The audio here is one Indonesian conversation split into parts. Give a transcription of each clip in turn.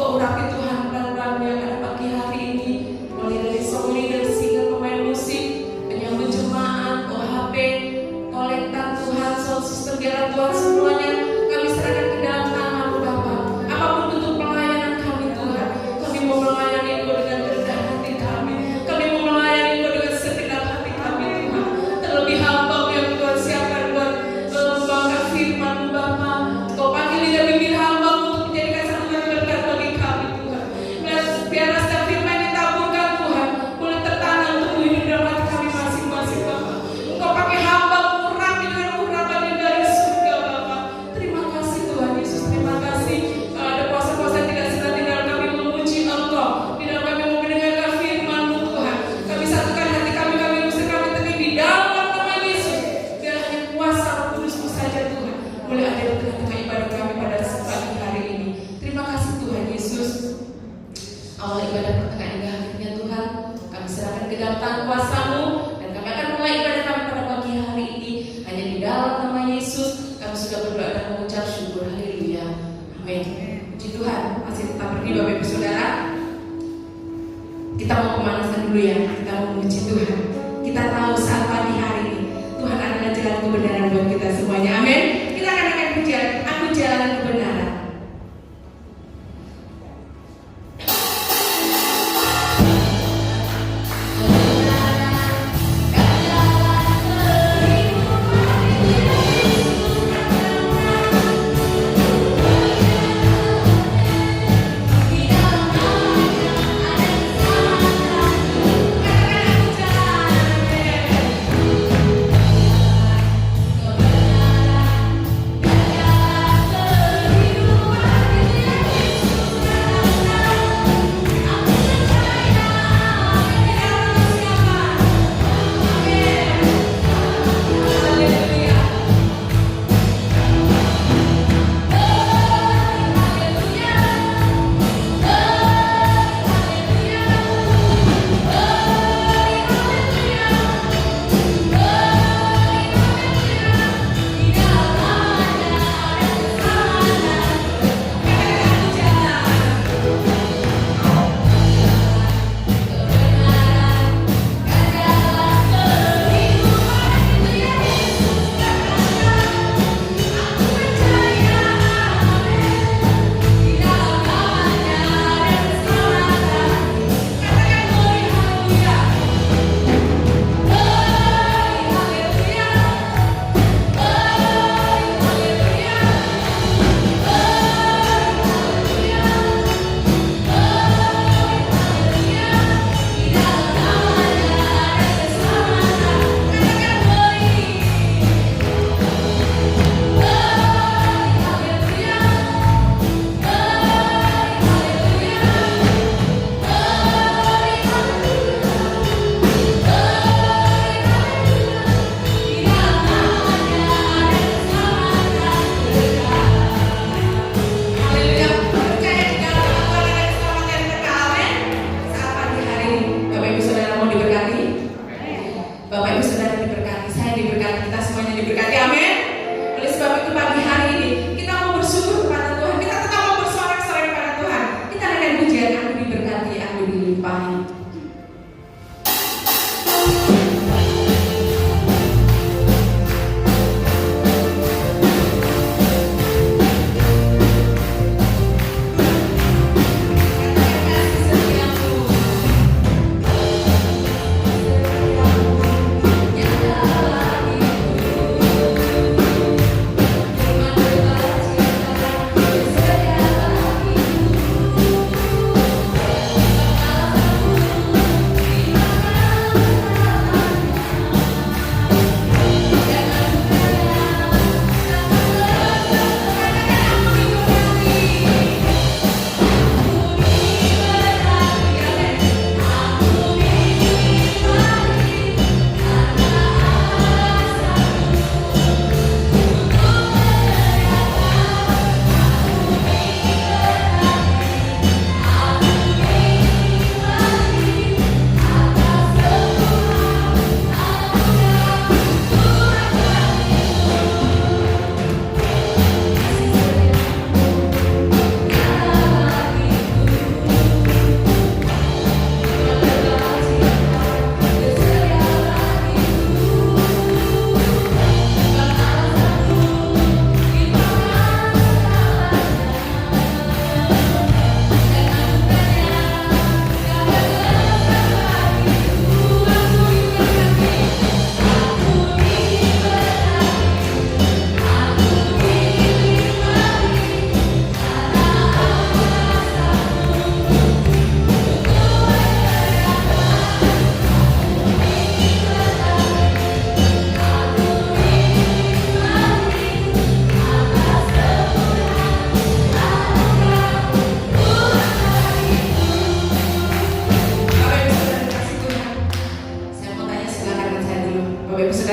Engkau urapi Tuhan peran-peran yang ada pagi hari ini, mulai dari song leader, singer, pemain musik, penyambut jemaat, OHP, kolektan Tuhan, sound system, biarlah Tuhan semuanya kami serahkan ke dalam tangan-Mu Bapa. Apapun bentuk pelayanan kami Tuhan, kami mau melayani Engkau dengan kerendah hati kami, kami mau melayani Engkau dengan segenap hati kami Tuhan. Terlebih hamba yang Tuhan siapkan buat membawakan firman-Mu Bapa. Engkau panggil lidah bibir hamba untuk menjadikan satu berkat bagi kami Tuhan. Biarlah setiap firman yang ditaburkan Tuhan boleh tertanam tumbuh hidup dalam hati kami masing-masing Bapa. Engkau pakai hamba urapi dengan urapan yang dari surga Bapa. Terima kasih Tuhan Yesus, terima kasih. Kalau ada puasa-puasa tidak senang di dalam kami memuji Engkau, di dalam kami mau mendengarkan firman-Mu Tuhan. Kami satukan hati kami usir kami tegak di dalam nama Yesus. Biar hanya kuasa Roh Kudus-Mu saja Tuhan boleh ada di tengah-tengah ibadah kami pada pagi hari ini. Terima kasih Tuhan Yesus. Awal ibadah pertengahan hingga akhirnya Tuhan kami serahkan ke dalam tangan kuasa-Mu, dan kami akan mulai ibadah kami pada pagi hari ini hanya di dalam nama Yesus. Kami sudah berdoa dan mengucap syukur. Haleluya, amin. Puji Tuhan. Masih tetap berdiri Bapak Ibu Saudara. Kita mau pemanasan dulu ya. Kita mau memuji Tuhan. Kita tahu saat pagi hari ini Tuhan adalah jalan kebenaran buat kita semuanya. Amin. Kita akan pujian, aku jalan kebenaran.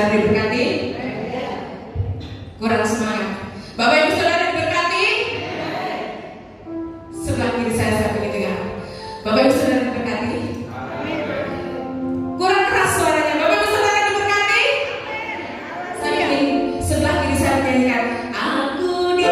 saudara diberkati? Kurang semangat. Bapak Ibu saudara diberkati? Sebelah kiri saya begitu ya. Bapak Ibu saudara diberkati? Kurang keras suaranya. Bapak Ibu saudara diberkati? Saya ingin sebelah kiri saya menyanyikan aku di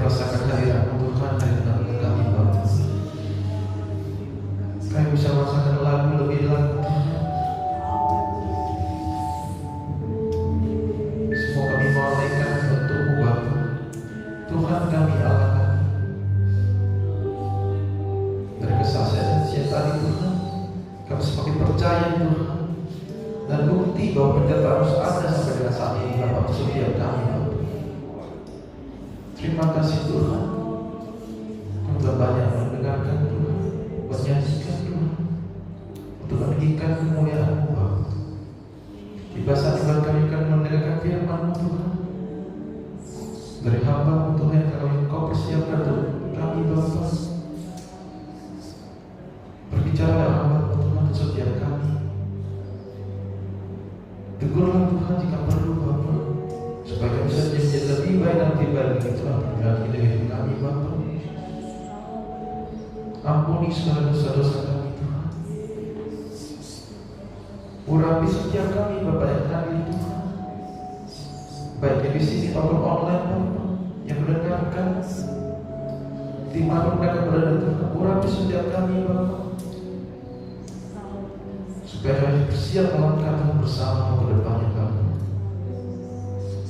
merasakan hadirat-Mu Tuhan dari tengah-tengah kami Bapa. Kami bisa merasakan lagu lebih lagu Tuhan. Semua kami menaikkan untuk-Mu Bapa. Tuhan kami, Allah kami. Dari kesaksian siang tadi Tuhan, kami semakin percaya Tuhan, dan bukti bahwa penyertaan harus ada sampai dengan saat ini Bapa setiap kami Bapa. Terima kasih Tuhan. Kami telah banyak mendengarkan Tuhan, menyanyikan Tuhan, untuk meninggikan kemuliaan-Mu Bapa. Tiba saat kami akan mendengarkan firman-Mu Tuhan dari hamba-Mu Tuhan yang Engkau persiapkan untuk kami Bapa. Berbicara hamba-Mu Tuhan untuk setiap kami. Tegurlah Tuhan jika perlu Bapa, supaya kami bisa menjadi lebih baik dan lebih baik lagi Tuhan dalam hidup kami Bapa. Ampuni segala dosa-dosa kami Tuhan. Urapi setiap kami Bapa yang hadir Tuhan, baik di sini maupun online Bapa yang mendengarkan, dimanapun mereka berada Tuhan. Urapi setiap kami Bapa, supaya kami bersiap melangkah Tuhan bersama ke depannya Bapa.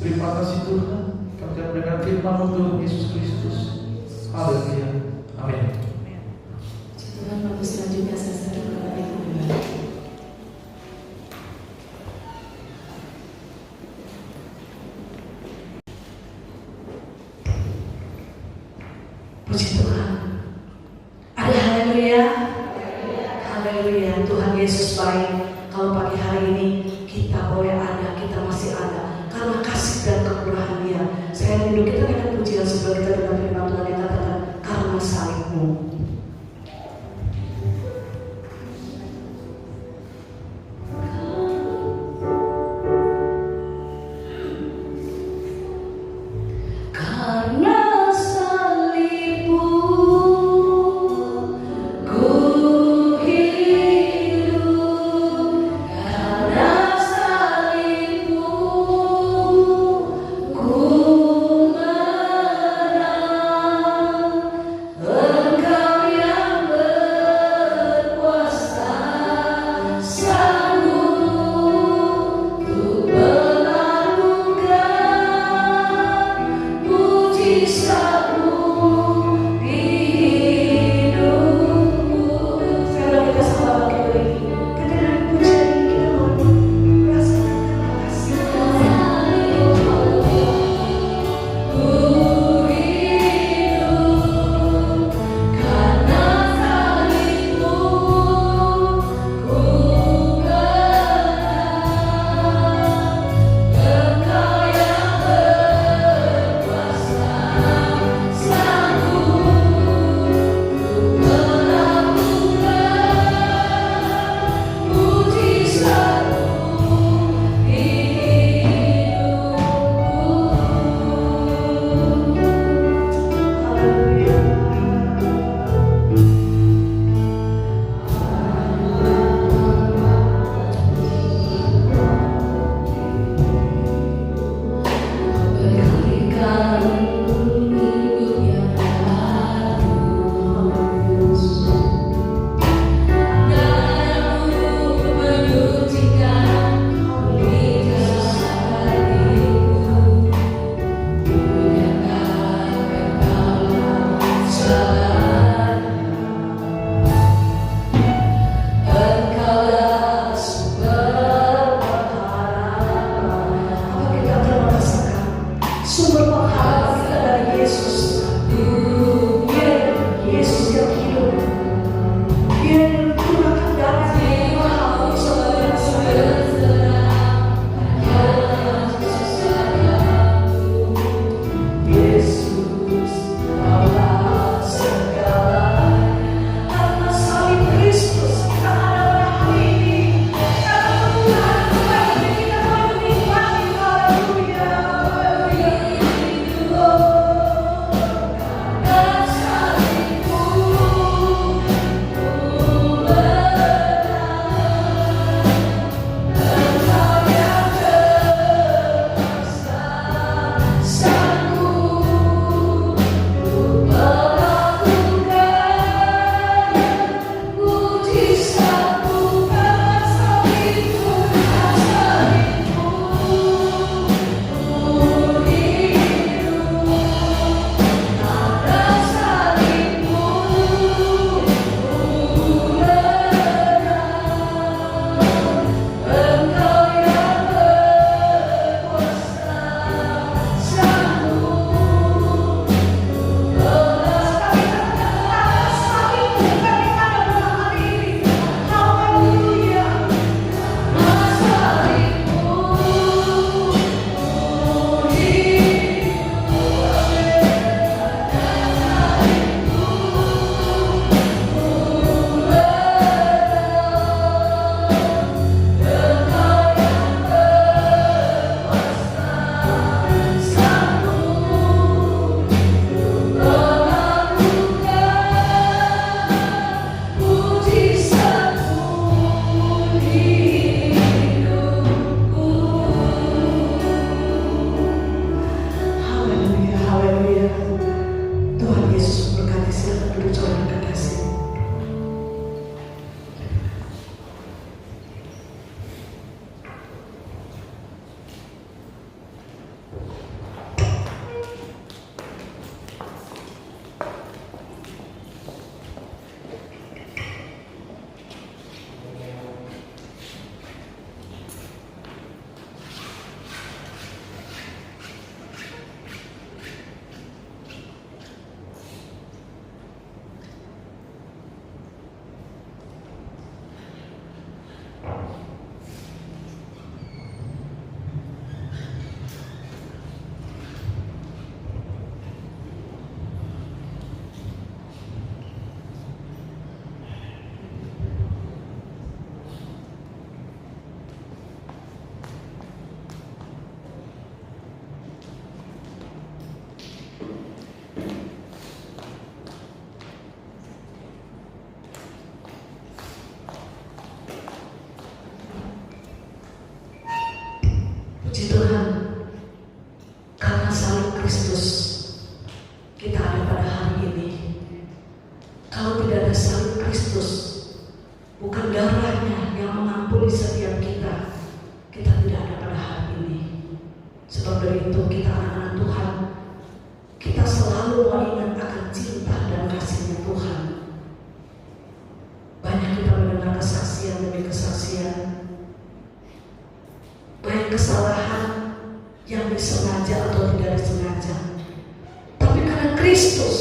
Terima kasih Tuhan, kami akan mendengar firman-Mu Tuhan Yesus Kristus. Haleluya. Amin. Tuhan bagus selanjutnya saya serahkan kepada Ibu Gembala. Puji Tuhan. Ada haleluya. Haleluya. Tuhan Yesus baik. Kalau pagi hari ini kita boleh ada, kita masih ada karena kasih dan kemurahan Dia. Saya rindu kita dengan pujian sebelum kita dengar firman Tuhan yang katakan karena salib-Mu. Engkau Tuhan, karena salib Kristus kita ada pada hari ini. Kalau tidak ada salib Kristus, bukan darahnya yang mengampuni setiap kita, kita tidak ada pada hari ini. Sebab dari itu kita anak-anak Tuhan, kita selalu mengingat akan cinta dan kasih-Nya Tuhan. Banyak kita mendengar kesaksian demi kesaksian, baik kesalahan yang disengaja atau tidak disengaja. Tapi karena Kristus,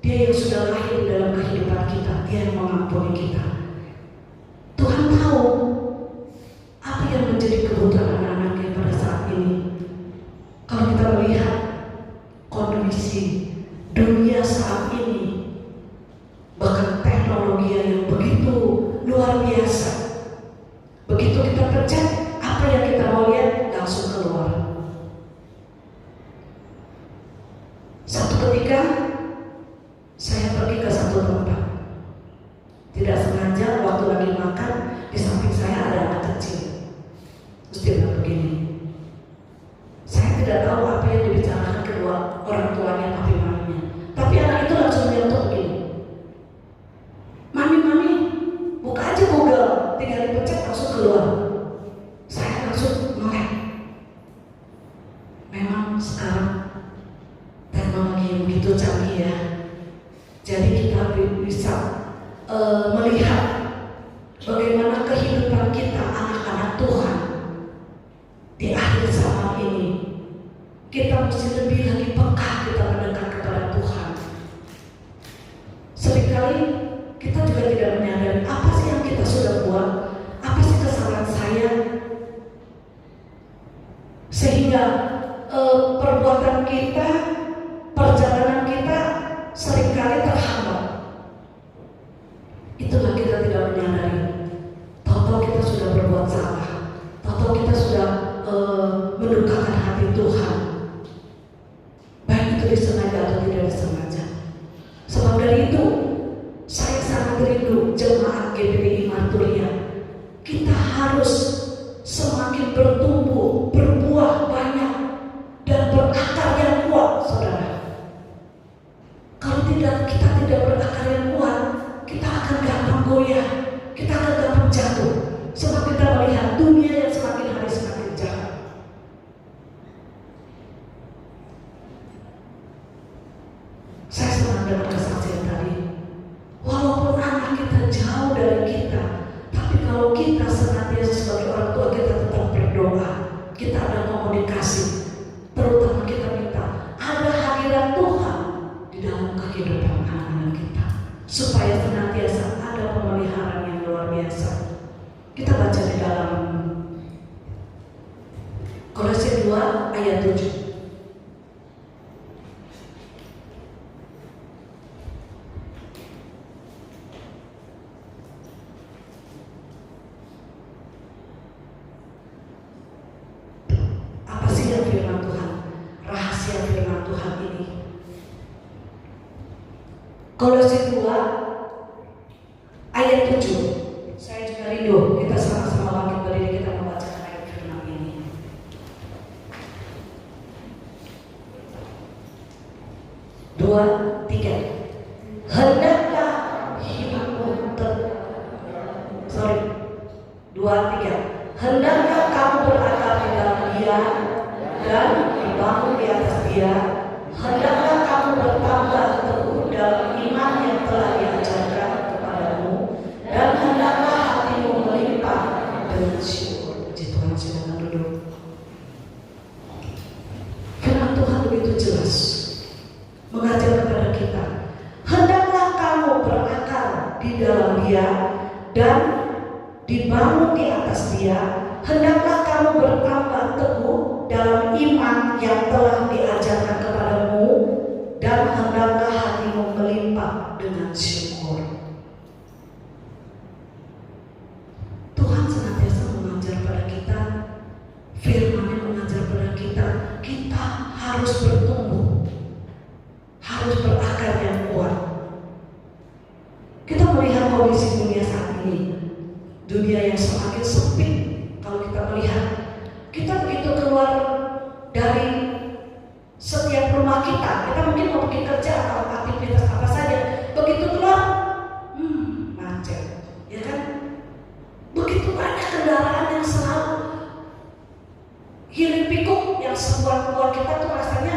Dia yang sudah lahir dalam kehidupan kita, Dia yang mengampuni kita. Tuhan tahu apa yang menjadi kebutuhan anak-anaknya pada saat ini. Kalau kita melihat kondisi dunia saat ini, bahkan teknologi yang begitu luar biasa, begitu kita pencet apa yang kita mau lihat langsung keluar. Satu ketika saya pergi ke satu tempat, tidak sengaja waktu lagi makan, di samping saya ada anak kecil. Terus dia bilang begini, saya tidak tahu apa yang dibicarakan kedua orang tuanya, papi maminya, tapi anak itu langsung menyentuh begini, mami, buka aja Google, tinggal dipencet langsung keluar. Saya langsung melek. Memang sekarang teknologi yang begitu canggih ya. Jadi kita bisa melihat bagaimana kehidupan kita anak-anak Tuhan di akhir zaman ini. Kita mesti lebih lagi peka kita mendekat kepada Tuhan. Seringkali kita juga tidak menyadari apa sih yang kita sudah buat, apa sih kesalahan saya, sehingga perbuatan kita, perjalanan kita seringkali terhambat. Itulah kita tidak menyadari. Tahu-tahu kita sudah berbuat salah, tahu-tahu kita sudah mendukakan hati Tuhan, baik itu disengaja atau tidak disengaja. Sebab dari itu, saya sangat rindu jemaat GBI Marturia. Kita harus semakin bertumbuh, berbuah banyak, dan berakar yang kuat, saudara. Kalau kita tidak berakar yang kuat, kita akan gampang goyah, kita akan gampang jatuh. Sebab kita melihat dunia yang semakin hari semakin jahat. Saya senang dengan kesaksian tadi. Walaupun anak kita jauh dari kita, tapi kalau kita senantiasa sebagai orang tua, kita tetap berdoa, kita ada komunikasi, terutama kita minta ada hadirat Tuhan di dalam kehidupan anak-anak kita, supaya senantiasa ada pemeliharaan yang luar biasa. Kita baca di dalam Kolose 2 ayat 7. Apa sih yang firman Tuhan? Rahasia firman Tuhan ini. Kolose 2 ayat 7. Saya juga rindu kita sama-sama bangkit berdiri, kita membacakan ayat firman ini. Dua, tiga. Hendaklah hidupmu Dua, tiga. Hendaklah kamu berakar di dalam Dia dan dibangun di atas Dia. Hendaklah kamu bertambah teguh dalam iman yang telah diajarkan kepadamu, dan hendaklah hatimu melimpah dengan syukur. Puji Tuhan, silakan duduk. Firman Tuhan begitu jelas mengajar kepada kita. Hendaklah kamu berakar di dalam Dia dan dibangun di atas Dia. Hendaklah kamu bertambah teguh dalam iman yang telah diajarkan kepadamu, dan hendaklah hatimu melimpah dengan syukur. Tuhan senantiasa mengajar pada kita, firman-Nya mengajar pada kita, kita harus bertumbuh, harus berakar yang kuat. Kita melihat kondisi dunia saat ini, dunia yang semakin sempit. Kalau kita melihat Kita begitu keluar dari setiap rumah kita mungkin mau pergi kerja atau aktivitas apa saja, begitu keluar, macet, ya kan? Begitu banyak kendaraan yang selalu hilir pikuk yang membuat kita tuh rasanya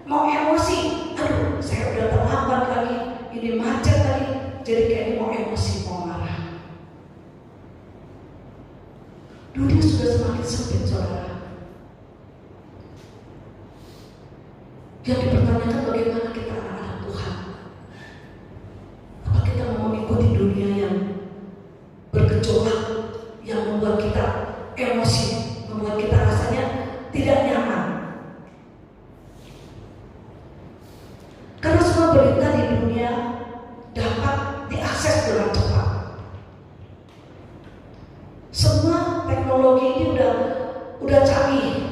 mau emosi. Aduh, saya udah terlambat lagi, ini macet lagi, jadi kayak mau emosi, mau marah. Dunia sudah semakin sempit, saudara. Yang dipertanyakan bagaimana kita anak-anak Tuhan. Apa kita mau mengikuti dunia yang bergejolak, yang membuat kita emosi, membuat kita rasanya tidak nyaman. Karena semua berita di dunia dapat diakses dengan cepat. Semua teknologi ini udah canggih.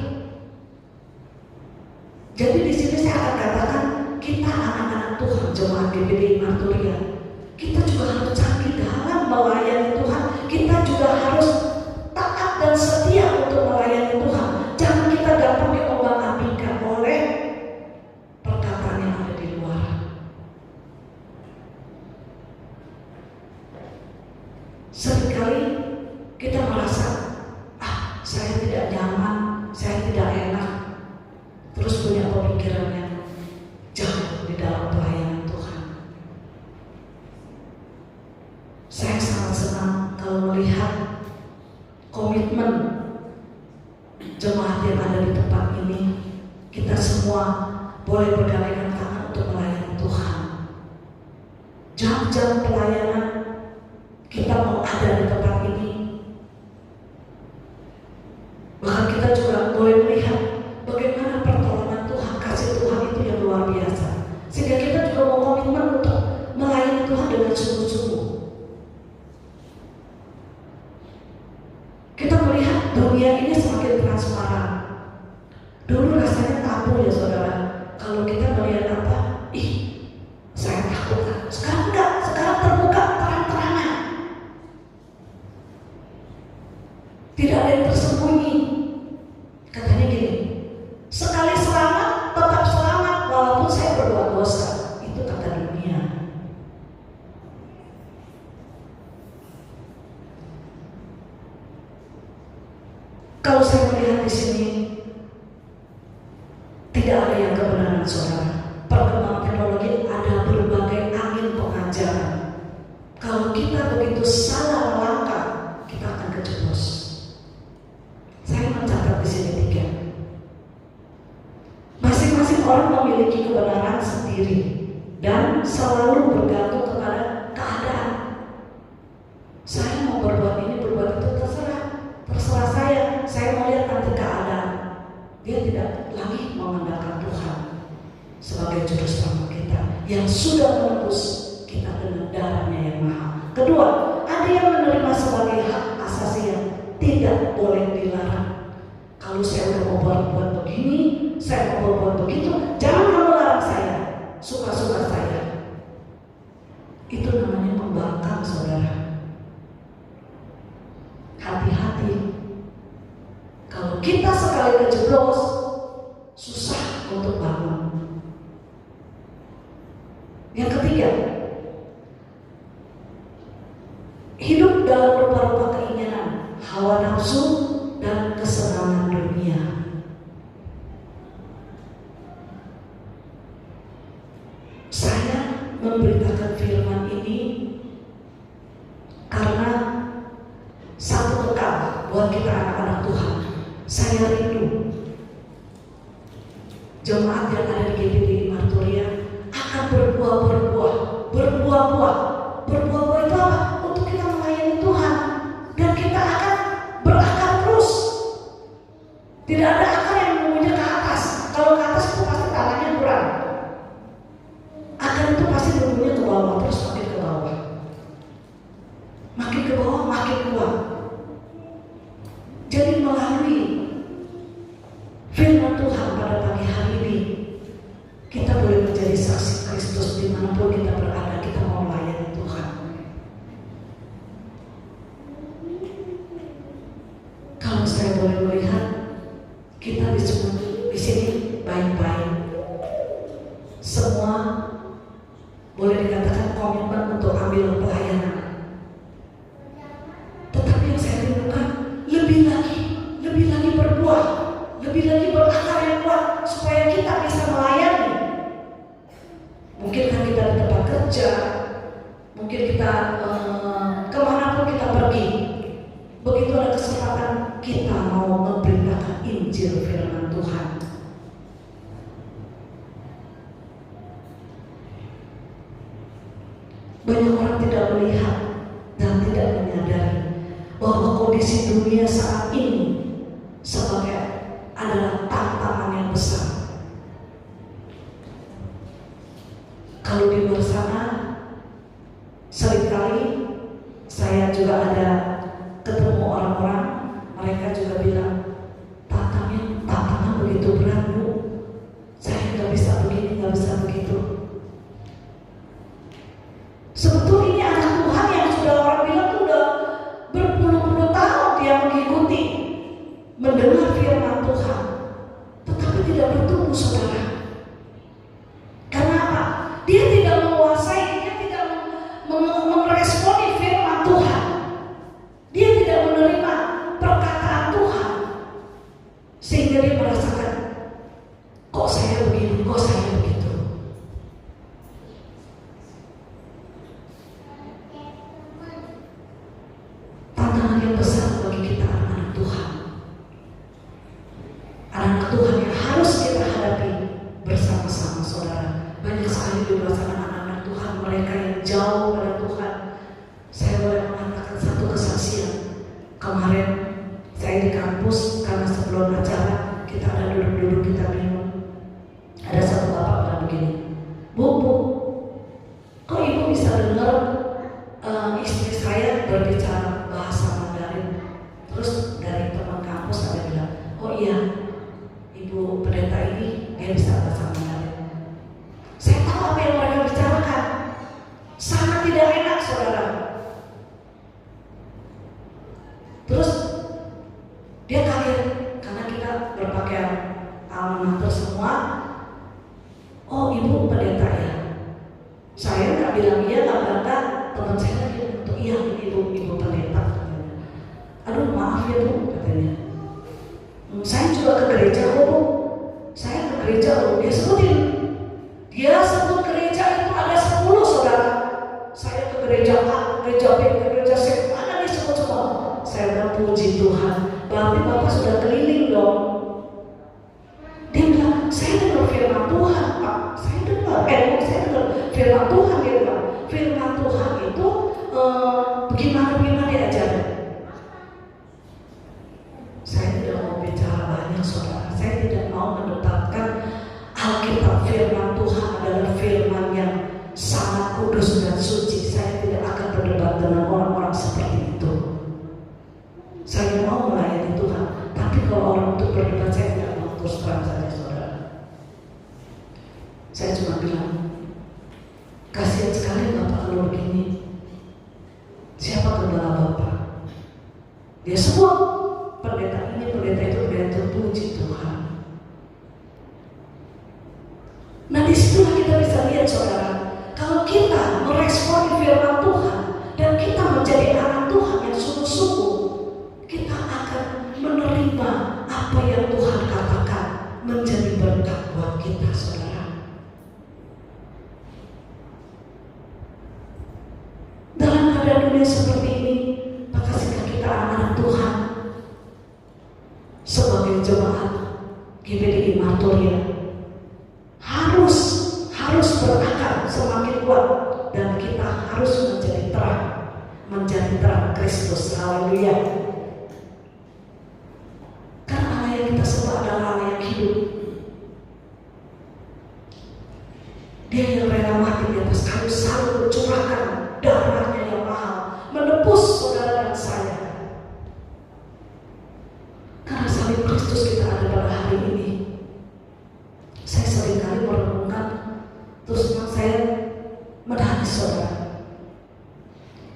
Jadi di sini saya akan katakan kita anak-anak Tuhan, jemaat GBD Marturia, kita juga harus canggih dalam melayani Tuhan. Kita juga harus taat dan setia untuk melayani Tuhan. Jangan kita gampang diombang-ambingkan oleh perkataan yang ada di luar. Seringkali kita merasa, saya tidak nyaman, saya tidak enak, terus punya pemikiran yang jauh di dalam pelayanan Tuhan. Saya sangat senang kalau melihat komitmen jemaat yang ada di tempat ini. Kita semua boleh bergandengan tangan untuk melayani Tuhan. Jam-jam pelayanan kita mau ada di tempat ini. Bahkan kita juga boleh melihat bagaimana pertolongan Tuhan, kasih Tuhan itu yang luar biasa. Sehingga kita juga mau komitmen untuk melayani Tuhan dengan sungguh-sungguh. Kita melihat dunia ini semakin transparan. Dulu rasanya tabu ya saudara. Kalau kita melihat apa, saya takut. Sekarang enggak, sekarang terbuka terang-terangan. Tidak ada yang tersembunyi. Katanya gini, sekali selamat, tetap selamat walaupun saya berbuat dosa. Itu kata dunia. Kalau saya melihat di sini, tidak ada yang kebenaran, saudara. Perkembangan teknologi ada berbagai angin pengajaran. Kalau kita begitu salah melangkah, kita akan kejeblos. Saya mencatat di sini 3. Masing-masing orang memiliki kebenaran sendiri dan selalu bergantung kepada keadaan. Saya mau berbuat ini, berbuat itu, terserah saya. Saya mau lihat nanti keadaan. Dia tidak lagi mengandalkan Tuhan sebagai juru selamat kita yang sudah menebus kita dengan darahnya yang mahal. Kedua, ada yang menerima sebagai hak asasi yang tidak boleh dilarang. Kalau saya udah mau buat begini, saya mau buat begitu, jangan kamu larang saya, suka-suka saya. Itu namanya membangkang, saudara. Hati-hati. Kalau kita sekali kejeblos, susah untuk bangun. Yang ketiga, hidup dalam rupa-rupa keinginan, hawa nafsu, dan kesenangan dunia. Saya memberitakan firman ini karena satu bekal buat kita anak-anak Tuhan. Saya rindu jemaat yang ada di GBD Marturia akan berbuah-buah. Berbuah-buah itu apa? Untuk kita melayani Tuhan. Dan kita akan berakar terus. Tidak ada akar yang menunjuk ke atas. Kalau ke atas itu pasti tanahnya kurang. Akar itu pasti menunjuk ke bawah, terus makin ke bawah. Makin ke bawah, makin kuat. Jadi melalui firman Tuhan pada pagi hari ini, kita boleh menjadi saksi Kristus dimanapun kita berada. Kita mau melayani Tuhan. Kalau saya boleh melihat, di sini baik-baik. Semua boleh dikatakan komitmen untuk ambil pelayanan. Tetapi yang saya rindukan lebih lagi berbuah, lebih lagi berakar yang kuat supaya kita bisa melayani. Mungkin kan kita di tempat kerja, mungkin kita kemanapun kita pergi, begitu ada kesempatan kita mau memberitakan Injil firman Tuhan. Banyak orang tidak melihat dan tidak menyadari bahwa kondisi dunia saat ini sebagai adalah tantangan yang besar. Kalau di luar sana, seringkali saya juga ada ketemu orang-orang, mereka juga bilang tantangan begitu berat, Bu. Saya nggak bisa begini, nggak bisa begitu. Sebetulnya ini anak Tuhan yang sudah orang bilang sudah berpuluh-puluh tahun dia mengikuti, mendengar firman Tuhan, tetapi tidak bertumbuh, saudara. Karena apa? Dia tidak menguasai, dia tidak meresponi firman Tuhan. Dia tidak menerima perkataan Tuhan, sehingga dia merasakan, kok saya begini, kok saya begitu. Tantangan yang besar bagi kita anak-anak Tuhan. Anak Tuhan yang harus kita hadapi bersama-sama, saudara. Banyak sekali di luar sana anak-anak Tuhan, mereka yang jauh pada Tuhan. Saya boleh mengatakan satu kesaksian. Kemarin saya di kampus, karena sebelum acara kita ada duduk-duduk kita minum. Ada satu bapak bilang begini, Bu, kok ibu bisa dengar istri saya berbicara bahasa Mandarin? Terus dari teman kampus ada bilang, oh iya, ibu pendeta ini dia bisa bahasa Mandarin. Saya tahu apa yang mereka bicarakan, sangat tidak enak, saudara. Terus dia kaget karena kita berpakaian alma semua. Oh, ibu pendeta ya? Saya nggak bilang iya, nggak bantah. Teman saya lagi untuk iya, ibu pendeta. Aduh, maaf ya Bu, katanya. Saya juga ke gereja kok, Bu. Saya ke gereja loh. Dia sebut gereja itu ada 10, saudara. Saya ke gereja A, gereja B, gereja C, mana dia sebut semua. Saya udah puji Tuhan. Berarti Bapak sudah keliling dong. Dia bilang, saya dengar firman Tuhan, Pak. Saya dengar firman Tuhan. Dia bilang, firman Tuhan itu bagaimana diajarin. Saya tidak mau bicara banyak, saudara. Saya tidak mau menetapkan Alkitab firman Tuhan adalah firman yang sangat kudus dan suci. Saya tidak akan berdebat dengan orang-orang seperti itu. Saya mau melayani Tuhan, tapi kalau orang untuk berdebat saya tidak mau, terus terang saja, saudara. Saya cuma bilang, kasihan sekali Bapak kalau begini. Siapa kendala Bapak? Dia sebut pendeta ini, pendeta itu, pendeta itu, puji Tuhan. Nah, disitulah kita bisa lihat, saudara, kalau kita meresponi firman Tuhan dan kita menjadi anak Tuhan yang sungguh-sungguh, kita akan menerima apa yang Tuhan katakan menjadi berkat buat kita, saudara. Dalam keadaan dunia seperti ini, maka sikap kita anak Tuhan sebagai jemaat GBDI Martoria harus berakar semakin kuat, dan kita harus menjadi terang Kristus. Haleluya. Karena Allah yang kita sembah adalah Allah yang hidup. Dia yang rela mati di atas kayu salib, mencurahkan darahnya yang mahal, menebus saudara dan saya. Karena salib Kristus kita ada pada hari ini. Saya seringkali merenungkan, terus saya menangis, saudara.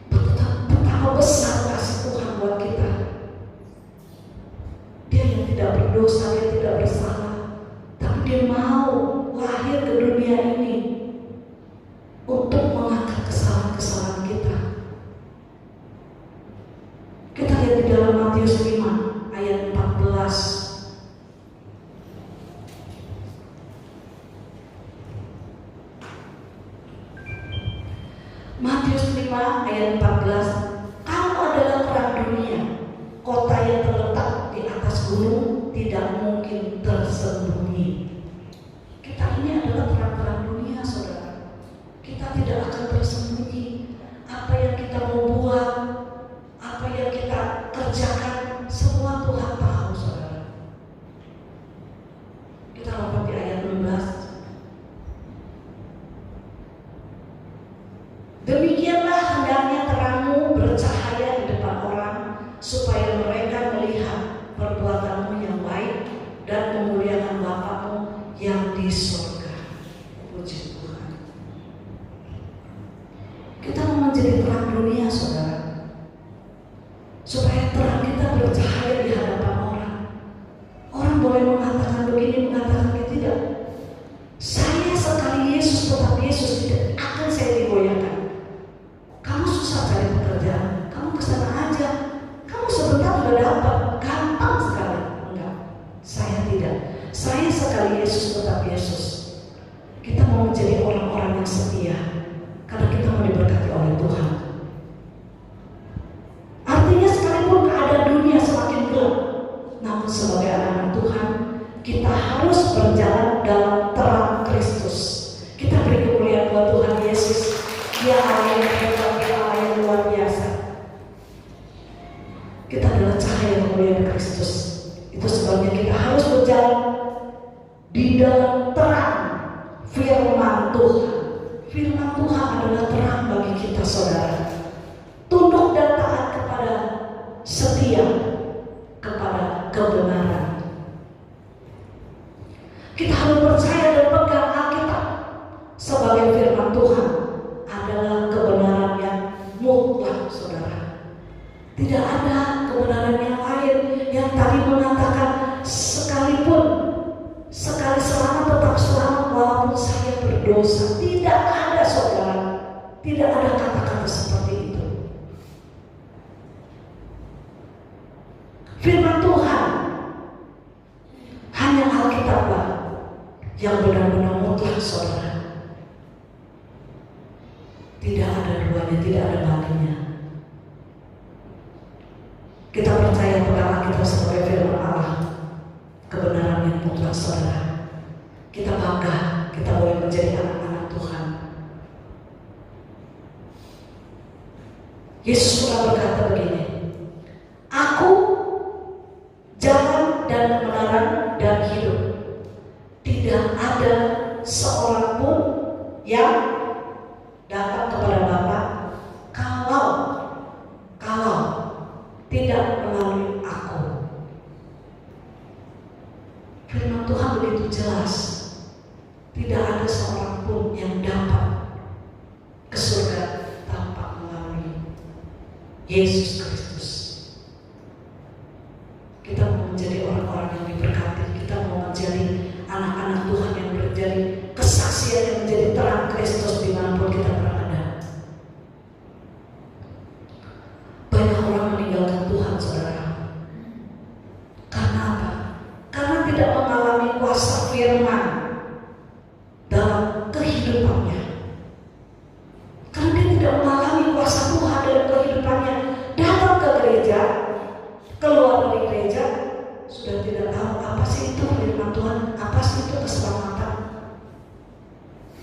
Betapa besar kasih Tuhan buat kita. Dia yang tidak berdosa, dia tidak bersalah. gunung tidak mungkin tersembunyi. Kita ini adalah terang-terang dunia, saudara. Kita tidak akan tersembunyi. Apa yang kita mau buat, apa yang kita kerjakan, semua Tuhan tahu, saudara. Kita lompat di ayat 16. Demikianlah hendaknya terangmu bercahaya di depan orang, supaya mereka melihat perbuatanmu yang baik dan memuliakan Bapamu yang di surga. Puji Tuhan. Kita mau menjadi terang dunia, saudara, supaya terang kita bercahaya di hadapan orang. Orang boleh mengatakan begini, mengatakan tidak. Saya sekali Yesus tetap Yesus, tidak akan saya digoyahkan. Kamu susah cari pekerjaan, kamu kesana aja. Kamu sebentar sudah dapat, gampang sekali. Enggak, saya tidak. Saya sekali Yesus tetap Yesus. Kita mau menjadi orang-orang yang setia, karena kita mau diberkati oleh Tuhan. Artinya sekalipun keadaan dunia semakin gelap, namun sebagai anak Tuhan, kita harus berjalan dalam terang Kristus. Kita beri kemuliaan buat Tuhan Yesus. Dia Allah yang hebat, Dia Allah yang luar biasa. Kita adalah cahaya kemuliaan Kristus. Itu sebabnya kita harus berjalan di dalam terang firman Tuhan. Firman Tuhan adalah terang bagi kita, saudara. Tunduk dan taat kepada setia kepada kebenaran. Kita harus percaya dan pegang Alkitab sebagai firman Tuhan adalah kebenaran yang mutlak, saudara. Tidak ada kebenaran yang lain yang tadi mengatakan sekalipun sekali selamat tetap selamat walaupun saya berdosa. Tidak ada, saudara. Tidak ada kata-kata seperti itu. Firman Tuhan hanya Alkitablah yang benar-benar mutlak, saudara. Tidak ada duanya, tidak ada bandingnya. Kita percaya kepada kita sebagai firman Allah, kebenaran yang mutlak, saudara. Kita bangga, kita boleh menjadi anak-anak Tuhan. Yesus pernah berkata begini, Aku jalan dan kebenaran dan hidup. Tidak ada seorang pun yang datang kepada Bapa kalau tidak melalui aku. Firman Tuhan begitu jelas. Tidak ada seorang pun yang dapat ke surga tanpa melalui Yesus Kristus. Kita mau menjadi orang-orang yang diberkati. Kita mau menjadi anak-anak Tuhan yang menjadi kesaksian yang menjadi terang Kristus dimanapun kita berada. Banyak orang meninggalkan Tuhan, saudara. Karena apa? Karena tidak mengalami kuasa firman dalam kehidupannya. Karena dia tidak mengalami kuasa Tuhan dalam kehidupannya. Datang ke gereja, keluar dari gereja, sudah tidak tahu apa sih itu firman Tuhan, apa sih itu keselamatan.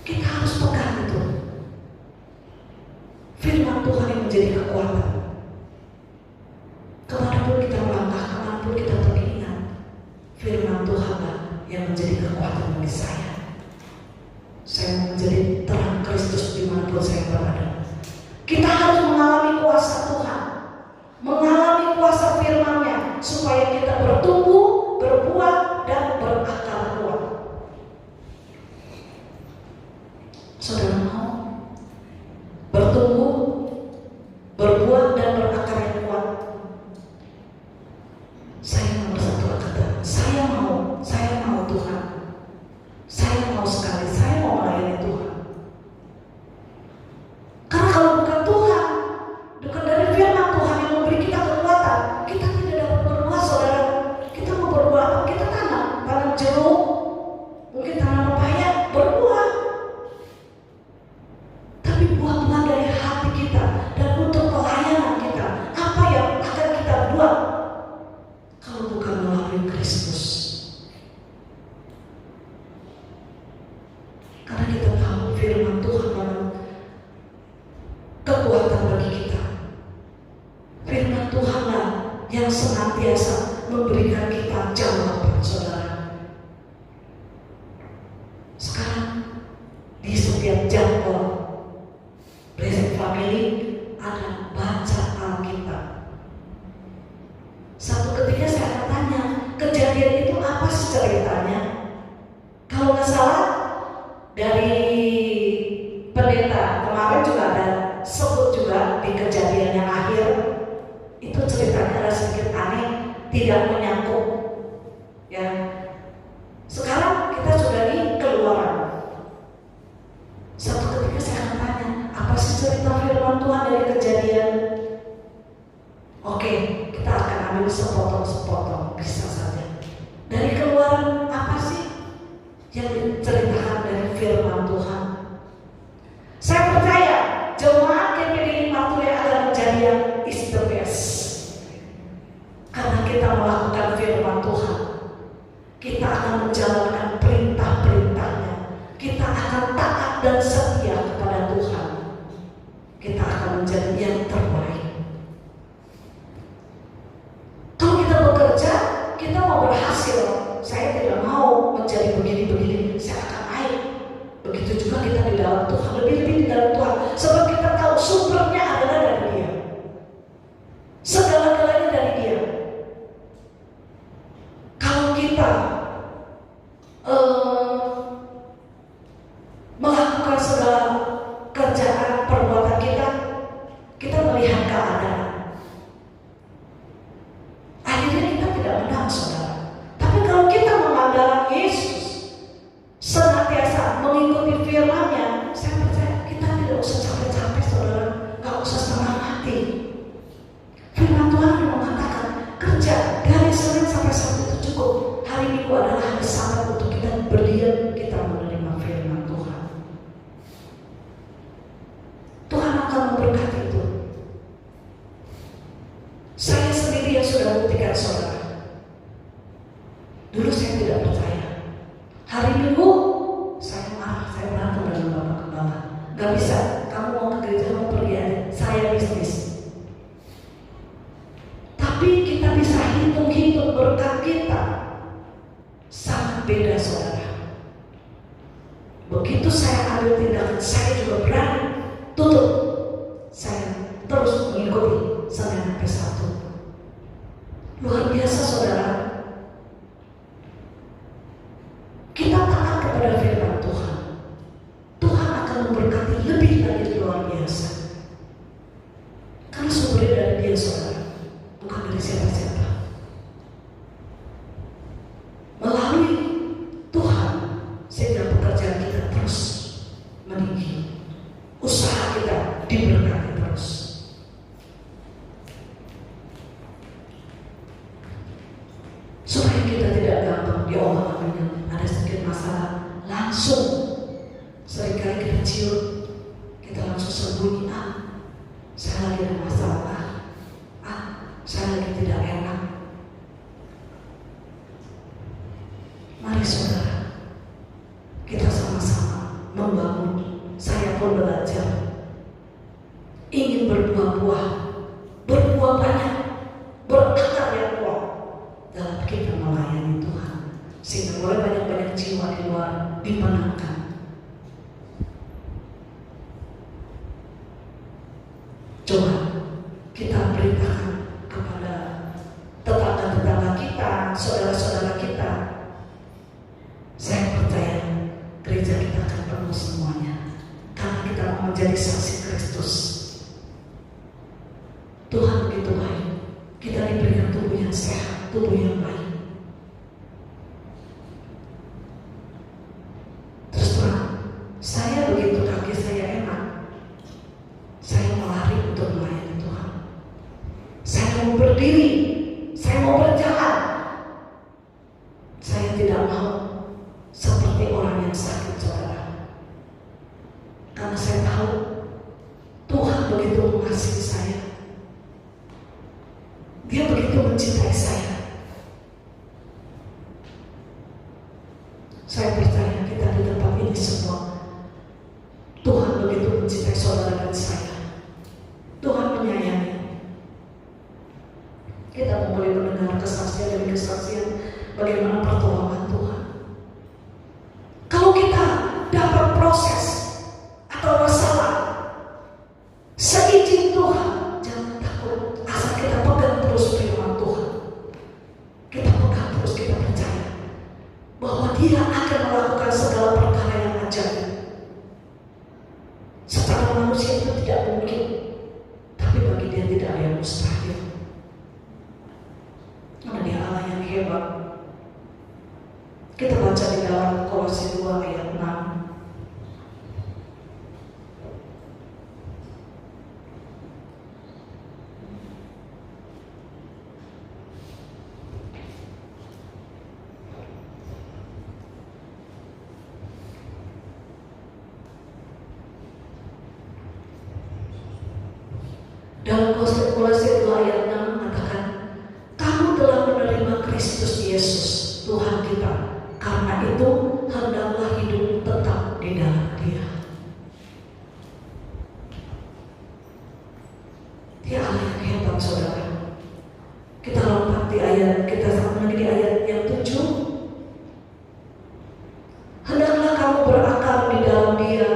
Kita harus pegang itu. Firman Tuhan yang menjadi kekuatan. Kemanapun kita melangkah, kemanapun kita pergi, ingat, firman Tuhanlah yang menjadi kekuatan bagi saya. Saya mau menjadi terang Kristus dimanapun saya berada. Kita harus mengalami kuasa Tuhan, mengalami kuasa firman-Nya, supaya kita bertumbuh, berbuah, dan berakar kuat. memberikan kita jawaban, saudara. Sekarang di setiap jadwal Blessing Family ada baca Alkitab. Satu ketika saya akan tanya, kejadian itu apa sih ceritanya? Kalau nggak salah dari pendeta kemarin juga ada sebut juga di kejadian yang akhir, itu ceritanya ada sedikit aneh, tidak menyangkut. Ya, sekarang kita sudah di Keluaran. Satu ketika saya akan tanya, apa sih cerita firman Tuhan dari kejadian? Oke, kita akan ambil sepotong-sepotong, bisa saja. Dari Keluaran apa sih yang diceritakan dari firman Tuhan? Saya percaya jemaat GPD Matulya akan menjadi yang is the best. Karena kita melakukan firman Tuhan, kita akan menjalankan perintah-perintahnya, kita akan taat dan setia kepada Tuhan, kita akan menjadi yang terbaik. Kalau kita bekerja, kita mau berhasil. Saya tidak mau menjadi begini-begini, saya akan naik. Begitu juga kita di dalam Tuhan, lebih-lebih di dalam Tuhan, sebab kita tahu sumbernya adalah dari Dia, segala-galanya dari Dia. Kalau kita melakukan segala kerjaan perbuatan kita, kita melihat keadaan, akhirnya kita tidak menang, saudara. Tapi kalau kita mengandalkan Yesus, senantiasa mengikuti firman-Nya, saya percaya kita tidak usah capek-capek, saudara, nggak usah setengah mati. Firman Tuhan yang mengatakan kerja dari Senin sampai Sabtu itu cukup. Hari Minggu adalah hari Sabat untuk kita berdiam, kita menerima firman Tuhan. Tuhan akan memberkati itu. Saya sendiri yang sudah buktikan, saudara. Dulu saya tidak percaya. Hari Minggu saya marah, saya berantem dengan bapak gembala. Gak bisa, kamu mau ke gereja, mau pergi aja. Saya bisnis. Tapi kita bisa hitung-hitung berkat kita sangat beda, saudara. Begitu saya ambil tindakan, saya juga berani tutup. Saya terus mengikuti Senin sampai Sabtu. Luar biasa, saudara. Kita taat kepada firman Tuhan, Tuhan akan memberkati lebih lagi, luar biasa. Karena sumbernya dari Dia, saudara, bukan dari siapa-siapa. Melalui Tuhan, sehingga pekerjaan kita terus meninggi, usaha kita diberkati terus. Supaya kita tidak gampang diolah-olahnya. Ada sedikit masalah, langsung seringkali kita cium, kita langsung sembunyi. Saya lagi ada masalah. Saya lagi tidak enak. Mari, saudara, kita sama-sama membangun. Saya pun belajar ingin berbuah-buah, berbuah banyak, berakar yang kuat dalam kita melayani Tuhan, sehingga boleh banyak-banyak jiwa di luar dimenangkan. Coba kita beritakan kepada tetangga-tetangga kita, saudara-saudara kita. Saya percaya gereja kita akan penuh semuanya, karena kita mau menjadi saksi Kristus. Tuhan begitu baik, kita diberikan tubuh yang sehat, tubuh yang baik. Terus terang, saya begitu kaki saya enak, saya mau lari untuk melayani Tuhan. Saya mau berdiri, saya mau berjalan. Saya tidak mau seperti orang yang sakit, saudara. Karena saya tahu Tuhan begitu mengasihi saya, Dia begitu mencintai saya. bagaimana pertolongan Tuhan. Kalau kita dapat proses atau masalah, seizin Tuhan, jangan takut. Asal kita pegang terus firman Tuhan, kita pegang terus, kita percaya bahwa Dia akan melakukan segala perkara yang ajaib. Secara manusia itu tidak mungkin, tapi bagi Dia tidak ada yang mustahil. Karena Dia Allah yang hebat. Kita baca di dalam Kolose 2 ayat 6. Dalam Kolose 2 ayat 6 mengatakan, kamu telah menerima Kristus Yesus Tuhan kita, karena itu hendaklah hidup tetap di dalam Dia. Dia Allah yang hebat, saudara. Kita lompat di ayat, kita sama lagi di ayat yang 7. Hendaklah kamu berakar di dalam Dia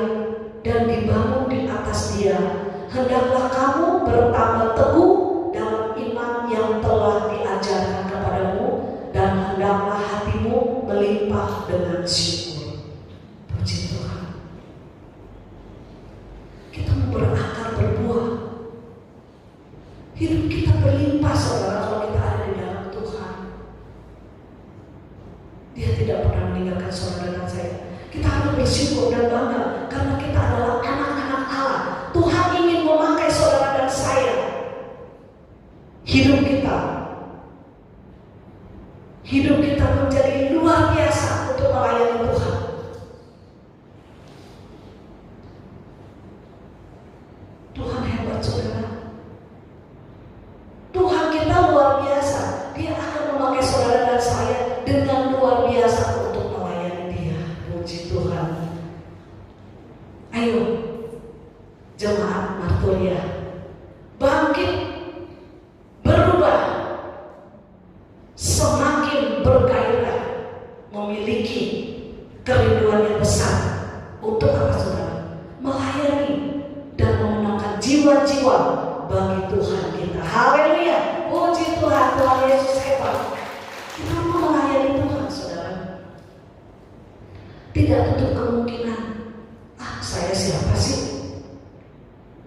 dan dibangun di atas Dia. Hendaklah kamu bertambah teguh dalam iman yang telah diajarkan kepadamu, dan hendaklah hatimu melimpah dengan syukur. Puji Tuhan. Kita mau berakar, berbuah. Hidup kita berlimpah, saudara, kalau kita ada di dalam Tuhan. Dia tidak pernah meninggalkan saudara dan saya. Kita harus bersyukur dan bangga karena kita adalah anak-anak Allah. Tuhan ingin memakai saudara dan saya. Hidup kita menjadi luar biasa untuk melayani Tuhan. Tuhan hebat, saudara. Tuhan kita luar biasa. Dia akan memakai saudara dan saya dengan luar biasa untuk melayani Dia. Puji Tuhan. Ayo, jemaat Marturia, bangkit, berubah, semakin bergairah, memiliki kerinduan yang besar untuk apa, saudara? Melayani dan memenangkan jiwa-jiwa bagi Tuhan kita. Haleluya, puji Tuhan. Tuhan Yesus hebat. Kita mau melayani Tuhan, saudara. Tidak tutup kemungkinan, saya siapa sih?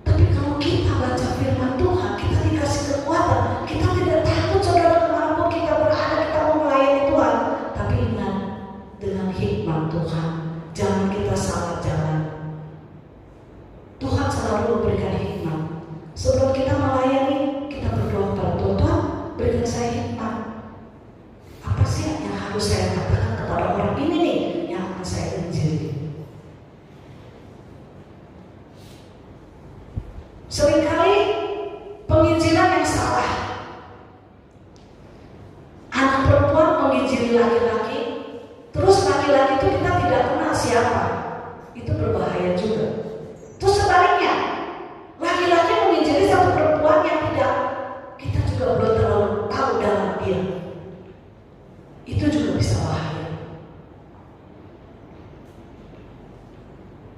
Tapi kalau kita baca firman Tuhan, kita dikasih kekuatan. Kita tidak takut, saudara, kemanapun kita berada, kita mau melayani Tuhan. Tapi ingat, dengan hikmat Tuhan, jangan kita salah jalan. Tuhan selalu memberikan hikmat. Sebelum kita melayani, kita berdoa kepada Tuhan, berikan saya hikmat. Apa sih yang harus saya katakan kepada orang ini nih yang akan saya injili? Seringkali penginjilan yang salah. Anak perempuan menginjili laki-laki, terus laki-laki itu kita tidak kenal siapa. Itu berbahaya juga. Terus sebaliknya, laki-laki menginjili satu perempuan yang tidak, kita juga belum terlalu tahu dalam dia. Itu juga bisa bahaya.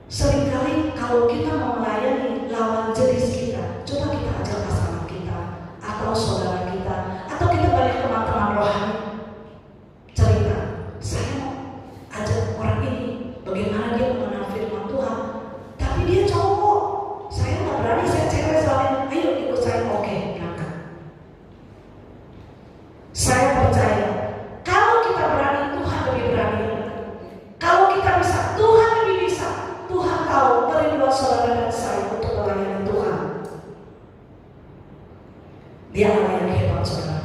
Seringkali kalau kita mau melayani lawan jenis kita, coba kita ajak pasangan kita atau saudara kita, atau kita balik teman-teman rohani, cerita, saya mau ajak orang ini, bagaimana dia mengenal firman Tuhan, tapi dia cowok, saya nggak berani, saya cewek soalnya, ayo ikut saya, oke, ngangkat. Saya percaya, kalau kita berani, Tuhan lebih berani. Kalau kita bisa, Tuhan lebih bisa. Tuhan tahu kerinduan saudara dan saya untuk melayani Tuhan. Dia Allah yang hebat, saudara.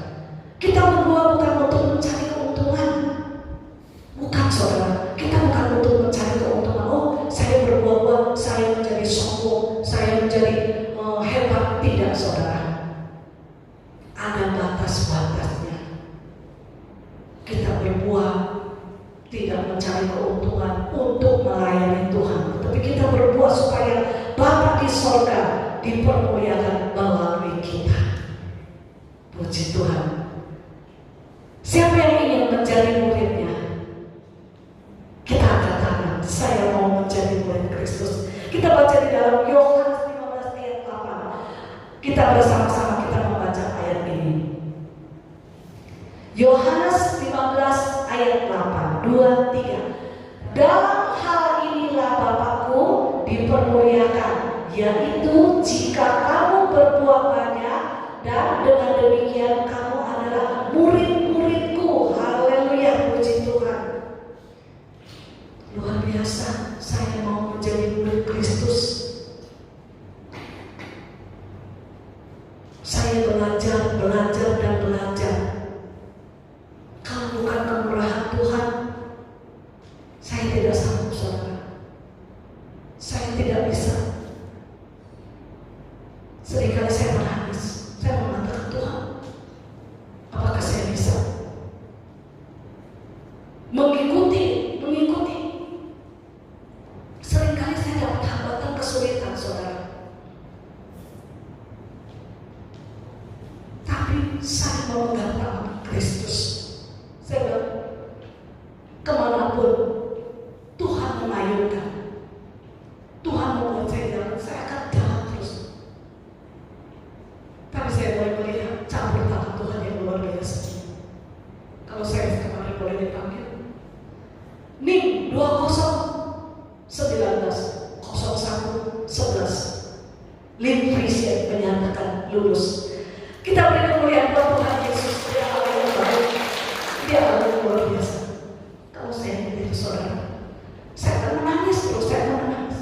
Kita berbuat bukan untuk mencari keuntungan. Bukan, saudara. Kita bukan untuk mencari keuntungan. Oh, saya berbuat, saya menjadi sombong, saya menjadi hebat. Tidak, saudara. Ada batas-batasnya. Kita berbuat tidak mencari keuntungan untuk melayani Tuhan, tetapi kita berbuat supaya Bapa di sorga dipermuliakan melalui kita. Puji Tuhan. Siapa yang ingin ingin menjadi muridnya, kita angkat tangan, saya mau menjadi murid Kristus. Kita baca di dalam Yohanes 15 ayat 8. Kita bersama-sama kita membaca ayat ini. Yohanes 15 ayat 8, 2, 3. Dalam hal inilah Bapakku dipermuliakan, yaitu jika kamu berbuah banyak, dan dengan demikian kamu adalah murid-muridku. Haleluya, puji Tuhan. Luar biasa, saya mau menjadi murid Kristus. Saya belajar dan belajar. Kalau bukan kemurahan Tuhan, saya tidak sanggup, saudara. Saya tidak bisa. Seringkali saya menangis. Saya mengatakan, Tuhan, apakah saya bisa mengikuti? Seringkali saya dapat hambatan, kesulitan, saudara. Tapi saya mau memegang Kristus. Saya bilang, kemanapun Tuhan mengayunkan, Tuhan membuat saya jalan, saya akan jalan terus. Tapi saya mulai melihat campur tangan Tuhan yang luar biasa. Kalau saya kemarin boleh dipanggil Ning 20-19-01-11 Lim Frisian menyatakan lulus. Kita beri kemuliaan buat Tuhan Yesus. Dia Allah yang baik, Dia Allah yang luar biasa. Kalau saya begitu, saudara, saya akan menangis terus, saya akan menangis.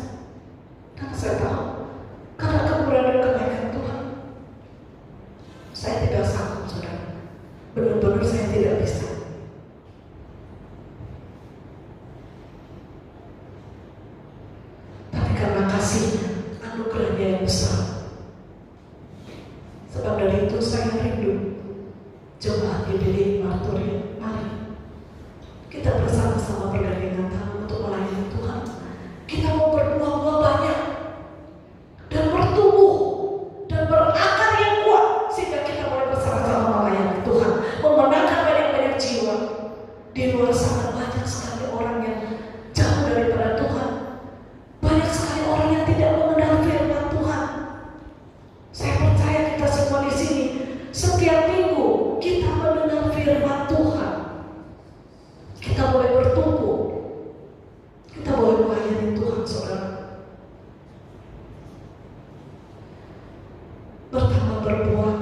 Karena saya tahu, karena kemurahan dan kebaikan Tuhan, saya tidak sanggup, saudara. Benar-benar saya tidak bisa. Tapi karena kasih-Nya, anugerah-Nya yang besar. Sebab dari itu saya rindu jemaat GBD Marturia. Mari kita bersama-sama bergandengan tangan untuk melayani Tuhan. Kita mau berbuah-buah banyak dan bertumbuh dan berakar yang kuat, sehingga kita boleh bersama-sama melayani Tuhan, memenangkan banyak-banyak jiwa. Di luar sana banyak sekali orang yang jauh daripada Tuhan. Banyak sekali orang yang tidak mengenal firman Tuhan. Saya percaya kita semua di sini setiap minggu kita mendengar firman Tuhan. Kita boleh bertumbuh. Kita boleh melayani Tuhan, saudara. Bertambah berbuah.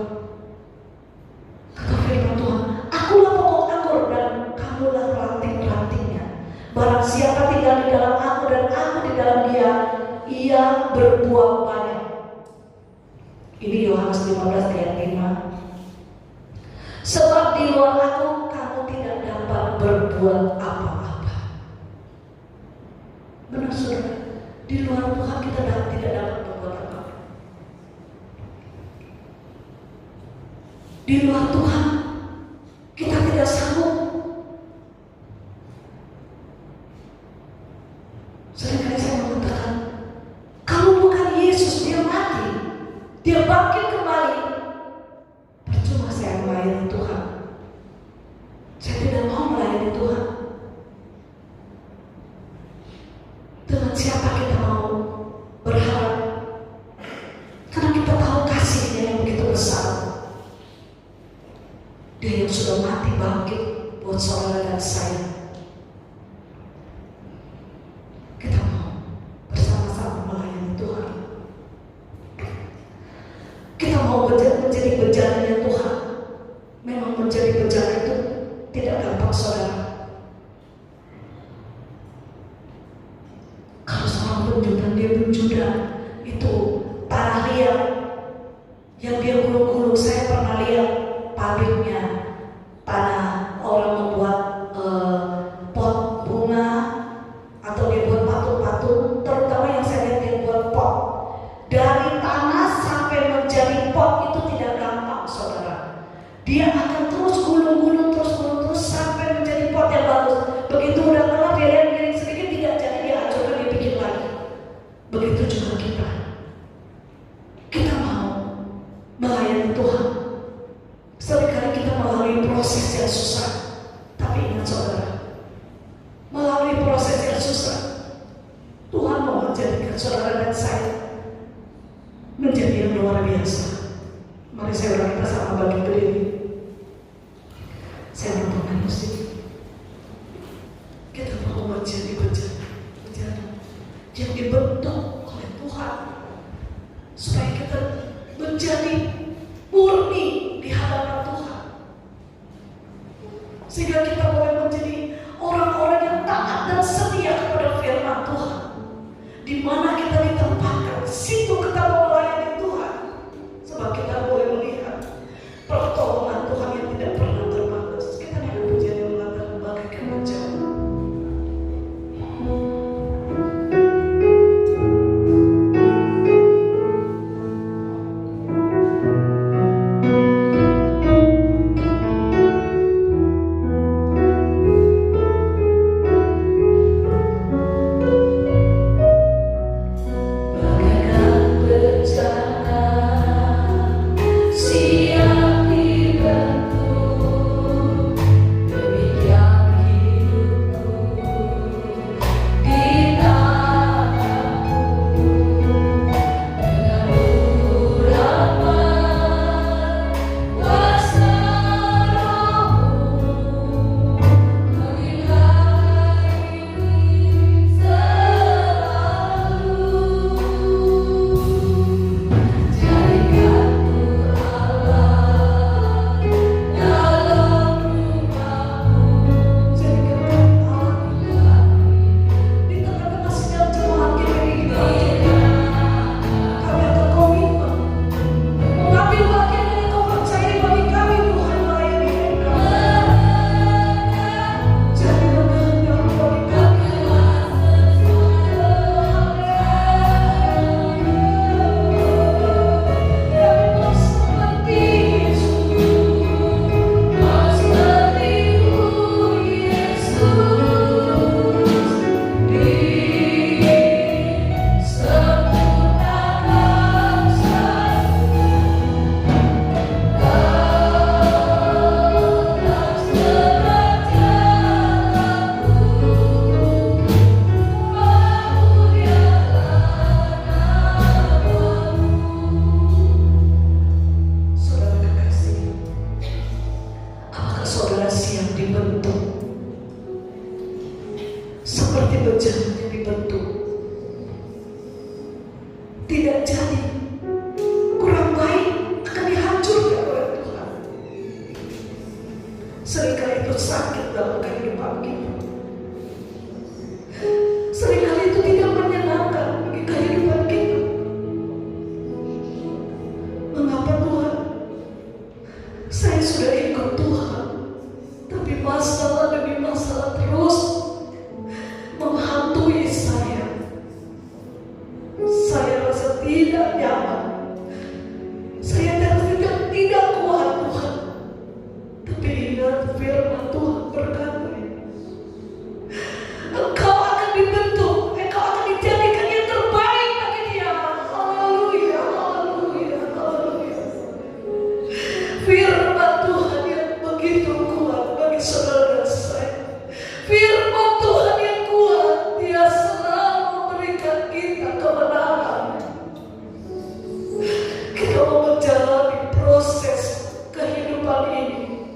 Kata firman Tuhan, akulah pokok anggur dan kamulah ranting-rantingnya. Barang siapa tinggal di dalam aku dan aku di dalam dia, ia berbuah banyak. Ini Yohanes 15 ayat 5. Sebab di luar aku kamu tidak dapat berbuat apa-apa. Benar, saudara. Di luar Tuhan kita tidak dapat berbuat apa-apa. Di luar Tuhan kita tidak sanggup. Seringkali saya mengatakan, kalau bukan Yesus, Dia mati, Dia bangkit kembali, percuma saya melayani Tuhan. Saya tidak mau melayani Tuhan. Dengan siapa kita mau berharap? Karena kita tahu kasih-Nya yang begitu besar. Dia yang sudah mati bangkit buat saudara dan saya. Kita mau bersama-sama melayani Tuhan. Kita mau menjadi bejananya Tuhan. Memang menjadi bejana itu tidak gampang, saudara. Kalau seorang penjudan, dia penjudan itu tanah liat yang dia gulung-gulung. Saya pernah lihat pabriknya, tanah orang membuat Tapi ingat saudara, melalui proses yang susah, Tuhan mau menjadikan saudara dan saya menjadi yang luar biasa. Mari saudara kita sama bagi berdiri. Saya menonton musik. Kita mau menjadi bejana yang dibentuk oleh Tuhan supaya kita menjadi murni di hadapan Tuhan, sehingga kita boleh menjadi orang-orang yang taat dan setia kepada firman Tuhan. Di mana kita ditempatkan, situ kita mau melayani Tuhan, sebab kita boleh melihat pertolongan Tuhan yang tidak pernah terbatas. Kita dengan pujian yang mengatakan bagaikan bejana. Seperti bejana yang dibentuk, tidak jadi, kurang baik, akan dihancurkan oleh Tuhan. Seringkali itu sakit dalam kehidupan kita. Seringkali itu tidak menyenangkan bagi kehidupan kita. Mengapa Tuhan? Saya sudah ikut Tuhan, tapi masalah demi masalah terus menghantui saya. Saya rasa tidak nyaman. Saya tidak kuat Tuhan. Tapi ingat firman Tuhan berkata, engkau akan dibentuk, engkau akan dijadikan yang terbaik bagi dia. Haleluya, haleluya, haleluya. Firman Tuhan yang begitu kuat bagi saudara dan saya. Firman Tuhan yang kuat, Dia selalu memberikan kita kemenangan. Kita mau menjalani proses kehidupan ini,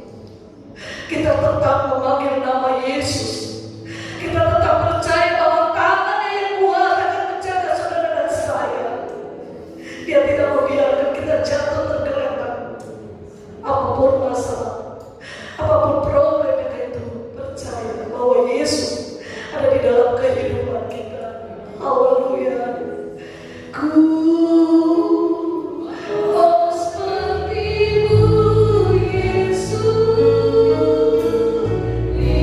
kita tetap memanggil nama Yesus. Kita tetap percaya bahwa tangannya yang kuat akan menjaga saudara dan saya. Dia tidak membiarkan kita jatuh tergeletak. Apapun masalah, apapun problem yang itu, percaya bahwa Yesus ada di dalam kehidupan kita. Haleluya. Oh seperti-Mu Yesus, di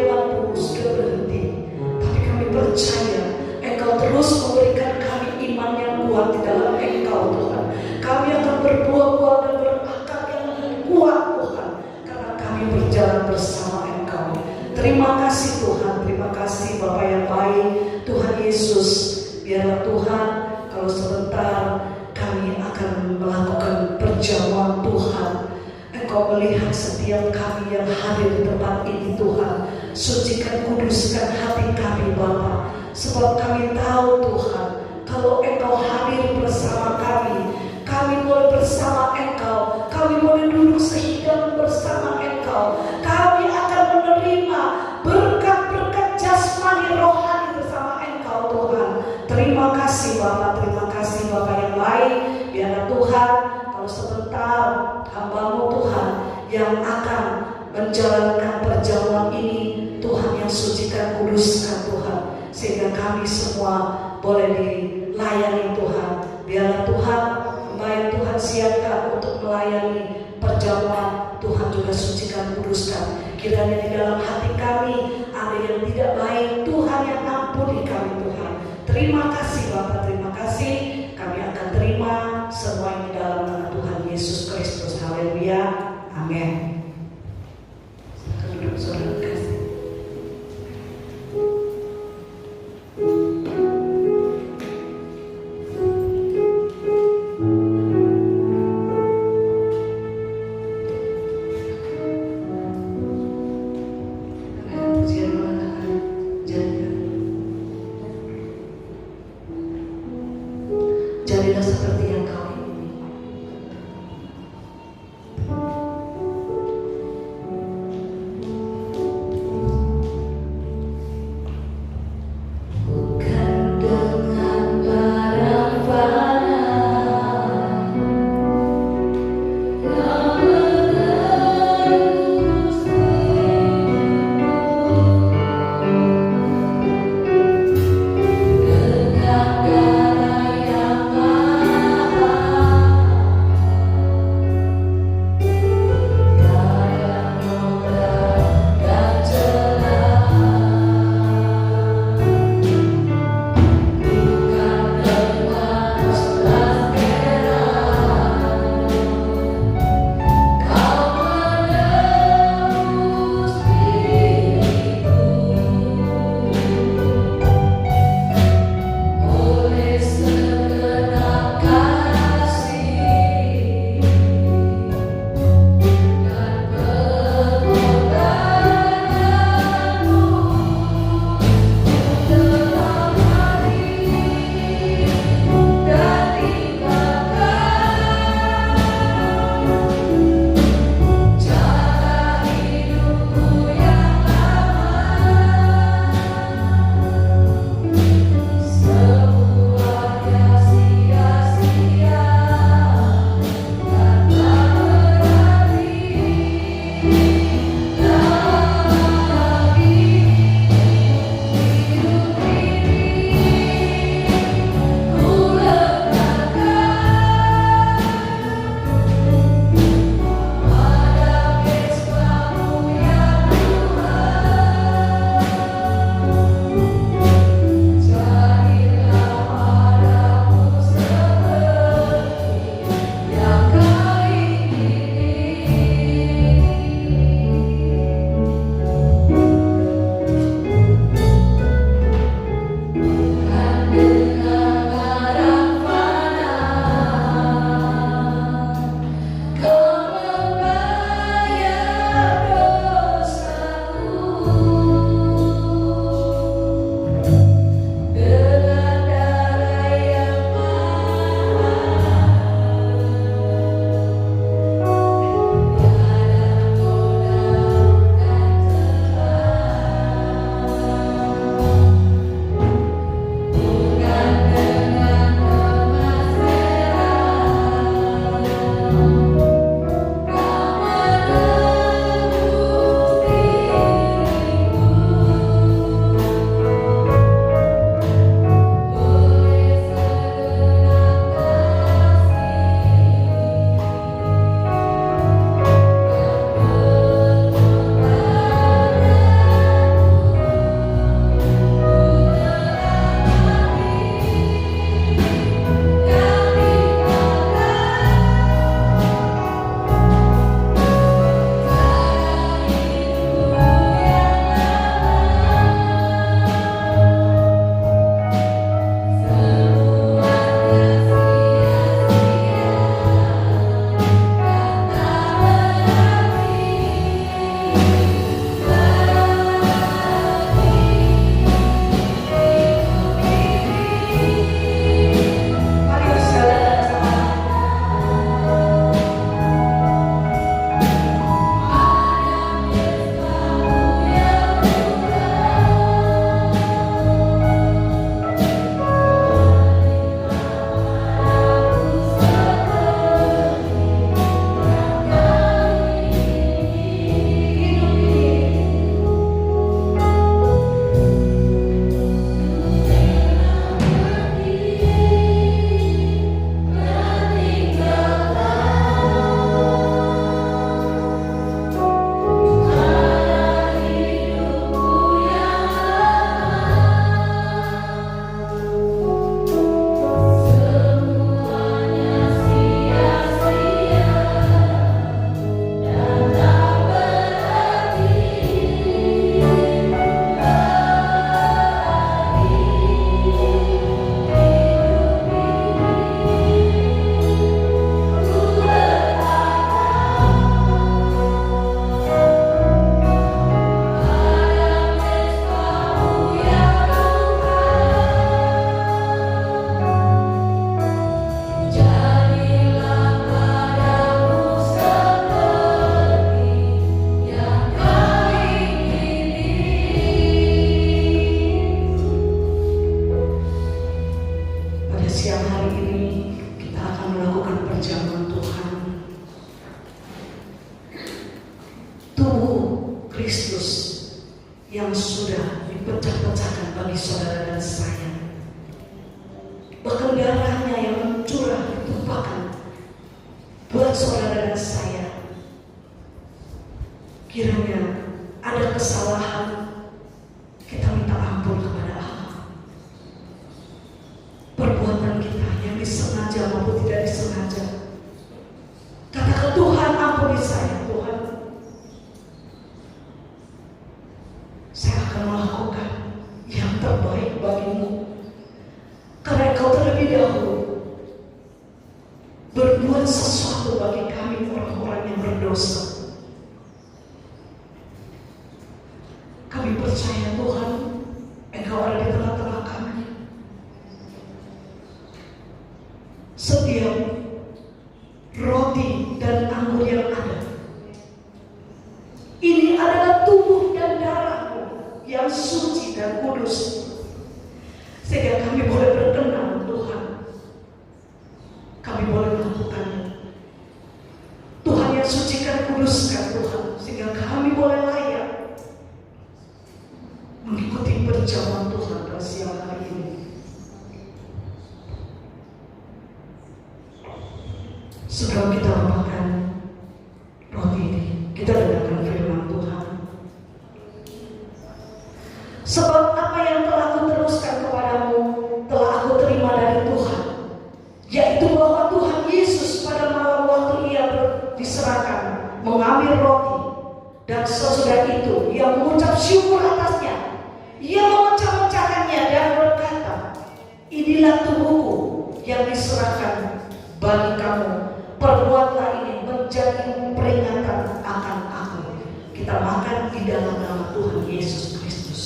lampu sudah berhenti, tapi kami percaya Engkau terus memberikan kami iman yang kuat di dalam Engkau Tuhan. Kami akan berbuah-buah dan berakar yang lebih kuat Tuhan, karena kami berjalan bersama Engkau. Terima kasih Tuhan, terima kasih Bapa yang baik, Tuhan Yesus. Biarlah Tuhan, kalau sebentar kami akan melakukan perjamuan Tuhan. Engkau melihat setiap kami yang hadir di tempat ini Tuhan. Sucikan, kuduskan hati kami Bapa. Sebab kami tahu Tuhan, kalau Engkau hadir bersama kami, kami boleh bersama Engkau, kami boleh duduk sehidangan bersama Engkau. Kami akan menerima berkat-berkat jasmani rohani bersama Engkau Tuhan. Terima kasih Bapa, terima kasih Bapa yang baik. Biarlah Tuhan, kalau sebentar hamba-Mu Tuhan yang akan menjalankan perjamuan ini, Tuhan yang sucikan, kuduskan Tuhan, sehingga kami semua boleh dilayani Tuhan. Biarlah Tuhan, baik Tuhan siapkan untuk melayani perjamuan, Tuhan juga sucikan, kuduskan. Kiranya di dalam hati kami ada yang tidak baik, Tuhan yang ampuni kami Tuhan. Terima kasih Bapa, terima kasih. Kami akan terima semua ini dalam nama Tuhan Yesus Kristus. Haleluya, amin. Silakan duduk saudara kasih. Pujian mana? Jangan. sudah dipecah-pecahkan bagi saudara dan saya. Bahkan darahnya yang mencurah ditumpahkan buat saudara dan saya. Kiranya ada kesalahan, kita minta ampun kepada Allah. Perbuatan kita yang disengaja maupun tidak disengaja, katakan, Tuhan ampuni saya, Tuhan. Saya akan melakukan yang terbaik bagimu, karena Engkau terlebih dahulu berbuat sesuatu bagi kami orang-orang yang berdosa. Kami percaya Tuhan, Engkau ada di tengah-tengah kami. Setiap roti dan anggur yang ada, ini adalah tubuh dan darah-Mu yang suci dan kudus, sehingga kami boleh berkenan Tuhan. Kami boleh melakukannya. Tuhan yang sucikan, kuduskan Tuhan, sehingga kami boleh layak mengikuti perjamuan Tuhan pada siang hari ini. Sebelum kita makan roti ini, kita dengarkan firman Tuhan. Sebab apa yang telah Aku teruskan kepadamu telah Aku terima dari Tuhan, yaitu bahwa Tuhan Yesus pada malam waktu Ia diserahkan mengambil roti, dan sesudah itu Ia mengucap syukur atasnya. Ia memecah-mecahkannya dan berkata, inilah tubuhku yang diserahkan bagi kamu. Perbuatlah ini menjadi peringatan akan Aku. Kita makan di dalam nama Tuhan Yesus Kristus.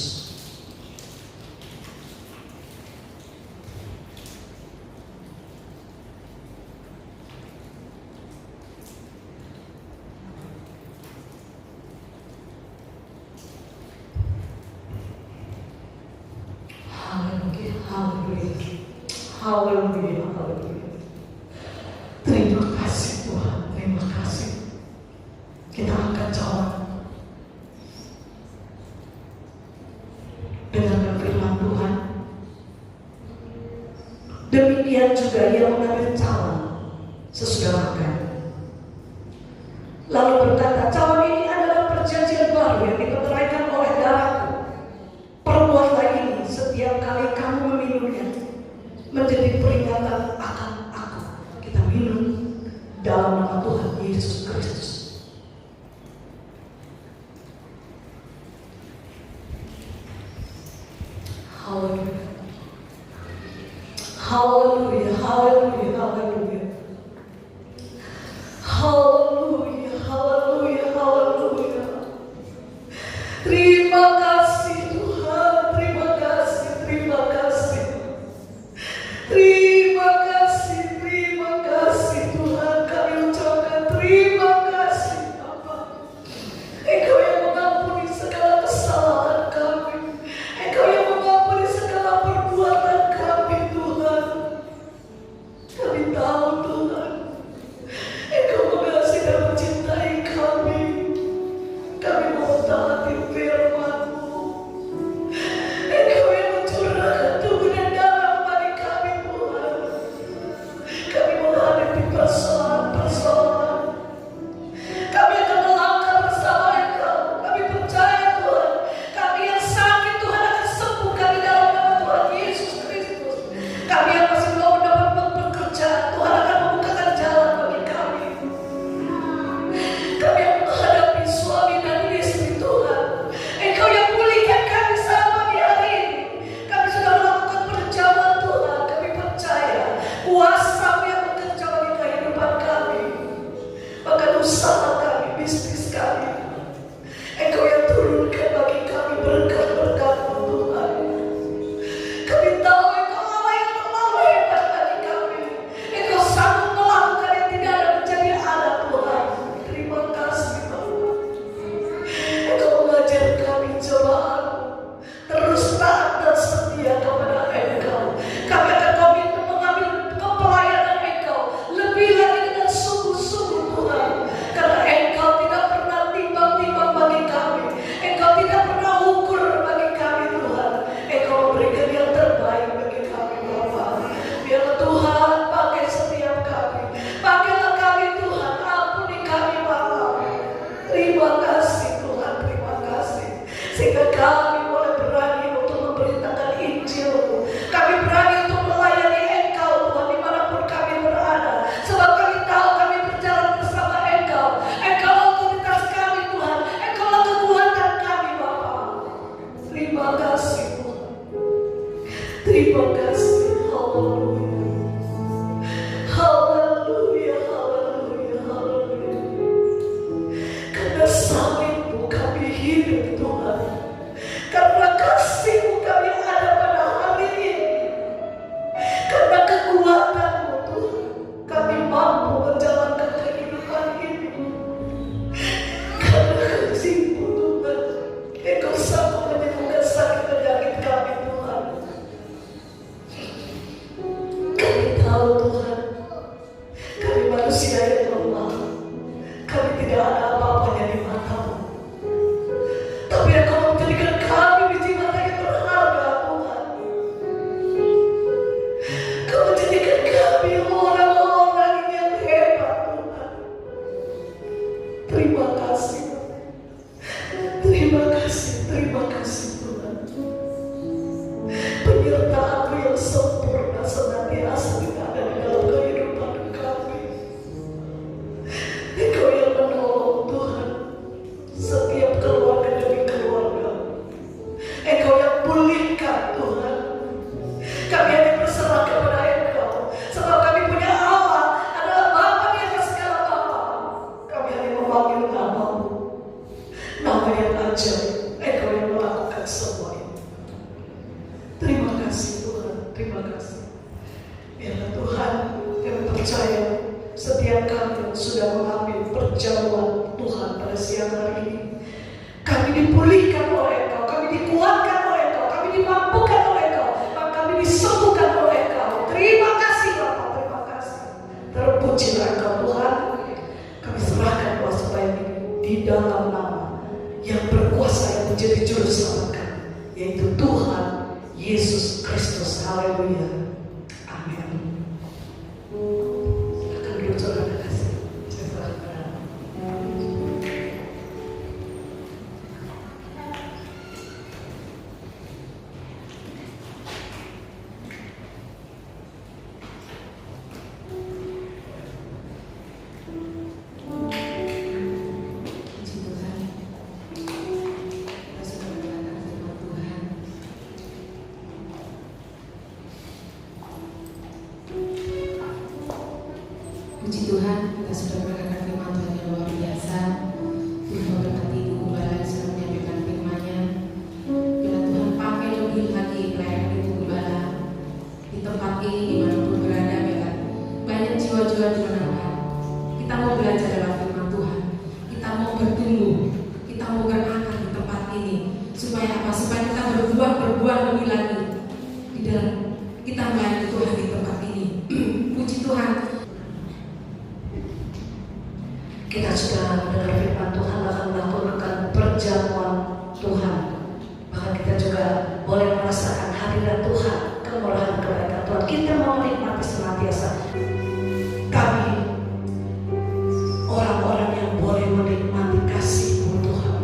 Haleluya, haleluya, haleluya, haleluya. Terima kasih Tuhan, terima kasih. Kita angkat cawan, dengarkan firman Tuhan. Demikian juga Ia mengambil cawan sesudah makan, lalu berkata, cawan ini adalah perjanjian baru yang diperteraikan oleh darah-Ku. Perbuatlah ini setiap kali kamu meminumnya, menjadi peringatan akan Aku. Kita minum dalam nama Tuhan Yesus Kristus. Haleluya, haleluya, haleluya, haleluya, haleluya, haleluya, haleluya. Terima kasih Tuhan, terima kasih, terima kasih. Terima kasih Tuhan, kami ucapkan terima kasih Bapa. Engkau yang mengampuni segala kesalahan kami, Engkau yang mengampuni segala perbuatan kami Tuhan. Terima kasih. Haleluya. Haleluya, haleluya, haleluya. Karena salib-Mu kami hidup Tuhan. Karena kasih-Mu kami ada pada hari ini. Karena kekuatan-Mu Tuhan, kami mampu menjalankan kehidupan ini. Karena kasih-Mu Tuhan, Engkau sanggup menyembuhkan sakit penyakit kami Tuhan. Kami tahu Tuhan, kami manusia yang lemah. Kami tidak ada apa-apanya di mata-Mu. Tapi Engkau menjadikan kami biji mata yang berharga Tuhan. Kau menjadikan kami orang-orang yang hebat Tuhan. Terima kasih. Terima kasih, terima kasih Tuhan. Penyertaan-Mu yang sempurna senantiasa ada di dalam kehidupan kami. Engkau yang menolong Tuhan setiap keluarga demi keluarga. Engkau yang pulihkan Tuhan. Kami hanya berserah kepada Engkau, sebab kami punya Allah adalah Bapa di atas segala Bapa. Kami hanya memanggil nama-Mu, nama yang ajaib. Engkau yang melakukan semua ini. Terima kasih Tuhan, terima kasih. Biarlah Tuhan, kami percaya setiap kami yang sudah mengambil perjamuan Tuhan pada siang hari ini, kami dipulihkan oleh Engkau, kami dikuatkan oleh Engkau, kami dimampukan oleh Engkau, dan kami disembuhkan oleh Engkau. Terima kasih Bapa, terima kasih. Terpujilah Engkau Tuhan. Kami serahkan kuasa baik ini di dalam nama yang berkuasa yang menjadi juru selamat kami, yaitu Tuhan Yesus Kristus. Haleluya. Amin. Silakan duduk saudara kasih. Saya serahkan. Puji Tuhan, kita sudah mendengarkan firman Tuhan. Puji Tuhan, kita sudah mendengarkan firman Tuhan yang luar biasa. Tuhan memberkati Ibu Gembala yang sudah menyampaikan firman-Nya. Bila Tuhan pakai lebih lagi pelayanan Ibu Gembala di tempat ini dimanapun berada, ya kan? Banyak jiwa-jiwa dimenangkan. Kita mau belajar dalam firman Tuhan. Kita mau bertumbuh. Kita mau berakar di tempat ini. Supaya apa? Supaya kita berbuah lebih lagi di dalam kita melayani Tuhan di tempat ini. Puji Tuhan. Kita sudah mendengar firman Tuhan, akan melakukan perjamuan Tuhan. Bahkan kita juga boleh merasakan hadirat Tuhan, kemurahan kebaikan Tuhan. Kita mau menikmati senantiasa. Kami orang-orang yang boleh menikmati kasih-Mu Tuhan.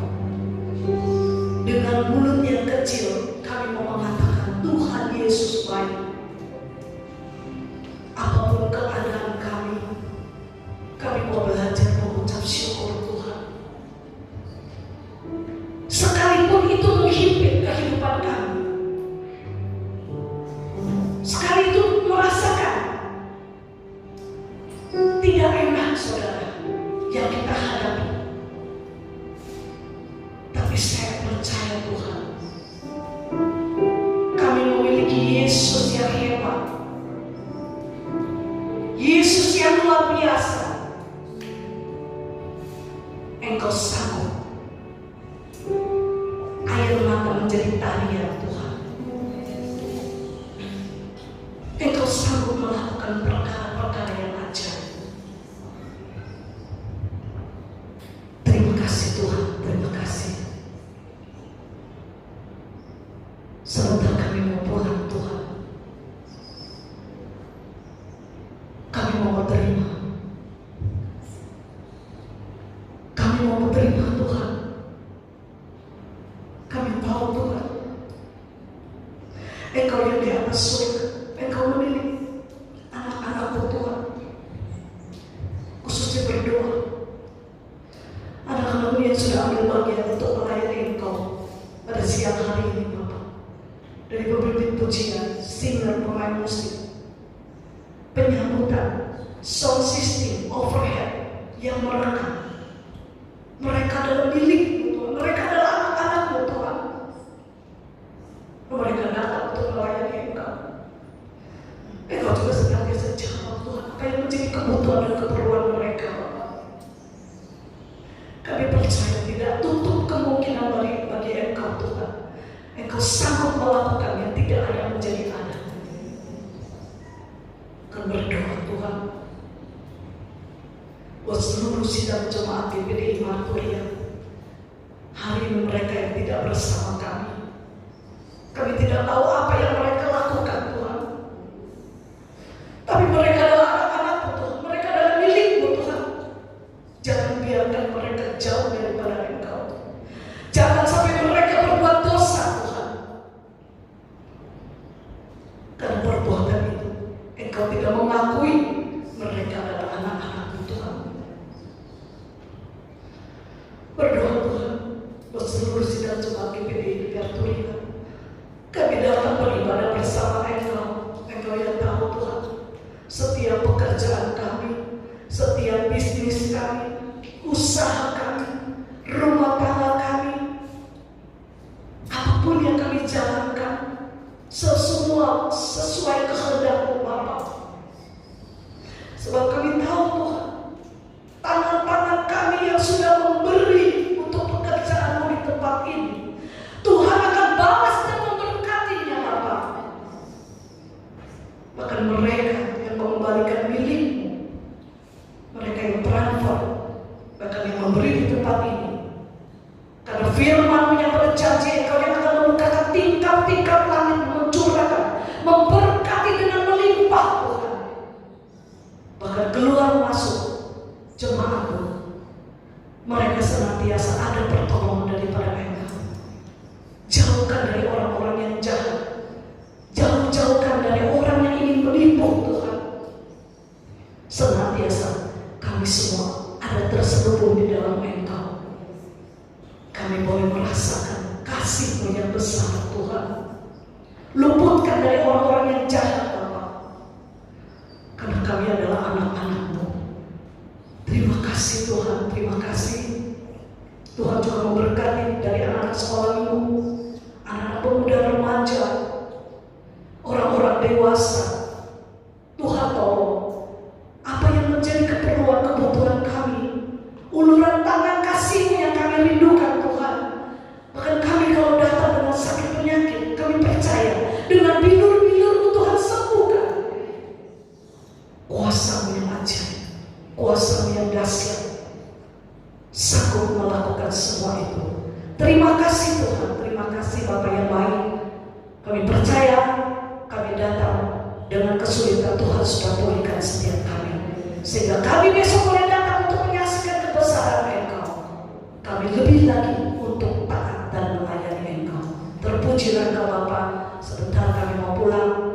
Dengan mulut yang kecil kami mau mengatakan Tuhan Yesus baik. Apapun keadaan kami mau belajar mengucap syukur Tuhan. Sekalipun itu menghimpit kehidupan kami, sekali itu merasakan tidak enak saudara yang kita hadapi. Tapi saya percaya Tuhan, kami memiliki Yesus yang hebat, Yesus yang luar biasa. Engkau sanggup air mata menjadi tarian Tuhan. Engkau sanggup melakukan perkara-perkara yang ajaib. Terima kasih Tuhan, terima kasih. Sebentar kami mau pulang Tuhan. Kami mau menerima. Kami mau menerima Tuhan. Kami tahu Tuhan, Engkau yang di atas surga, Engkau memilih anak-anak-Mu Tuhan. Khususnya berdoa, anak-anak-Mu yang sudah ambil bagian untuk melayani Engkau pada siang hari ini Bapak. Dari pemimpin pujian singer, pemain musik, penyambutan, sound system, overhead yang merekam. Mereka adalah milik Tuhan, mereka adalah anak-anak Tuhan. Mereka datang untuk melayani Engkau. Engkau juga senantiasa jawab Tuhan apa yang menjadi kebutuhan dan keperluan mereka, Bapak. Kami percaya tidak tutup kemungkinan bagi Engkau Tuhan. Engkau sanggup melakukan yang tidak ada menjadi ada. Kami berdoa Tuhan buat seluruh sidang jemaat GPDI Marturia. Hari ini mereka yang tidak bersama kami. Kami tidak tahu apa yang mereka lakukan Tuhan. Tapi mereka adalah anak-anak-Mu Tuhan. Mereka adalah milik-Mu Tuhan. Jangan biarkan mereka jauh daripada Engkau. Jangan sampai mereka berbuat dosa Tuhan. Karena perbuatan itu Engkau tidak mengakui mereka adalah anak-anak-Mu Tuhan. Berdoa Tuhan buat seluruh sidang jemaat GPDI Marturia. Kami datang beribadah bersama Engkau. Engkau yang tahu Tuhan setiap pekerjaan kami, setiap bisnis kami, usaha kami, rumah tangga kami, apapun yang kami jalankan, semua sesuai kehendak-Mu Bapa. Sebab kami tahu Tuhan, tangan-tangan kami yang sudah memberi untuk pekerjaan-Mu di tempat ini, Tuhan akan balas dan memberkatinya Bapa. Bahkan mereka yang mengembalikan milik-Mu, mereka yang transfer, bahkan yang memberi di tempat ini, karena firman-Mu yang berjanji Engkau yang akan membukakan tingkap-tingkap langit, mencurahkan, memberkati dengan melimpah Tuhan. Bahkan keluar masuk jemaat-Mu, mereka senantiasa ada pertolongan daripada Engkau. Jauhkan dari orang-orang yang jahat, jauhkan dari orang yang ingin menipu Tuhan. Senantiasa kami semua ada terselubung di dalam Engkau. Kami boleh merasakan kasih-Mu yang besar Tuhan. Luputkan dari orang-orang yang jahat Bapa, karena kami adalah anak-anak-Mu. Terima kasih Tuhan, terima kasih. Tuhan juga memberkati dari anak-anak sekolah-Mu, anak-anak pemuda remaja, orang-orang dewasa. Tuhan tolong apa yang menjadi keperluan kebutuhan kami, uluran tangan kasih-Mu yang kami rindukan Tuhan. Bahkan kami kalau datang dengan sakit penyakit, kami percaya dengan bilur-bilur-Mu Tuhan sembuhkan. Kuasa-Mu yang ajaib, kuasa-Mu yang dahsyat, sanggup melakukan semua itu. Terima kasih Tuhan, terima kasih Bapa yang baik. Kami percaya, kami datang dengan kesulitan, Tuhan sudah pulihkan setiap kami, sehingga kami besok boleh datang untuk menyaksikan kebesaran Engkau. Kami lebih lagi untuk taat dan melayani Engkau. Terpujilah Engkau Bapa. Sebentar kami mau pulang,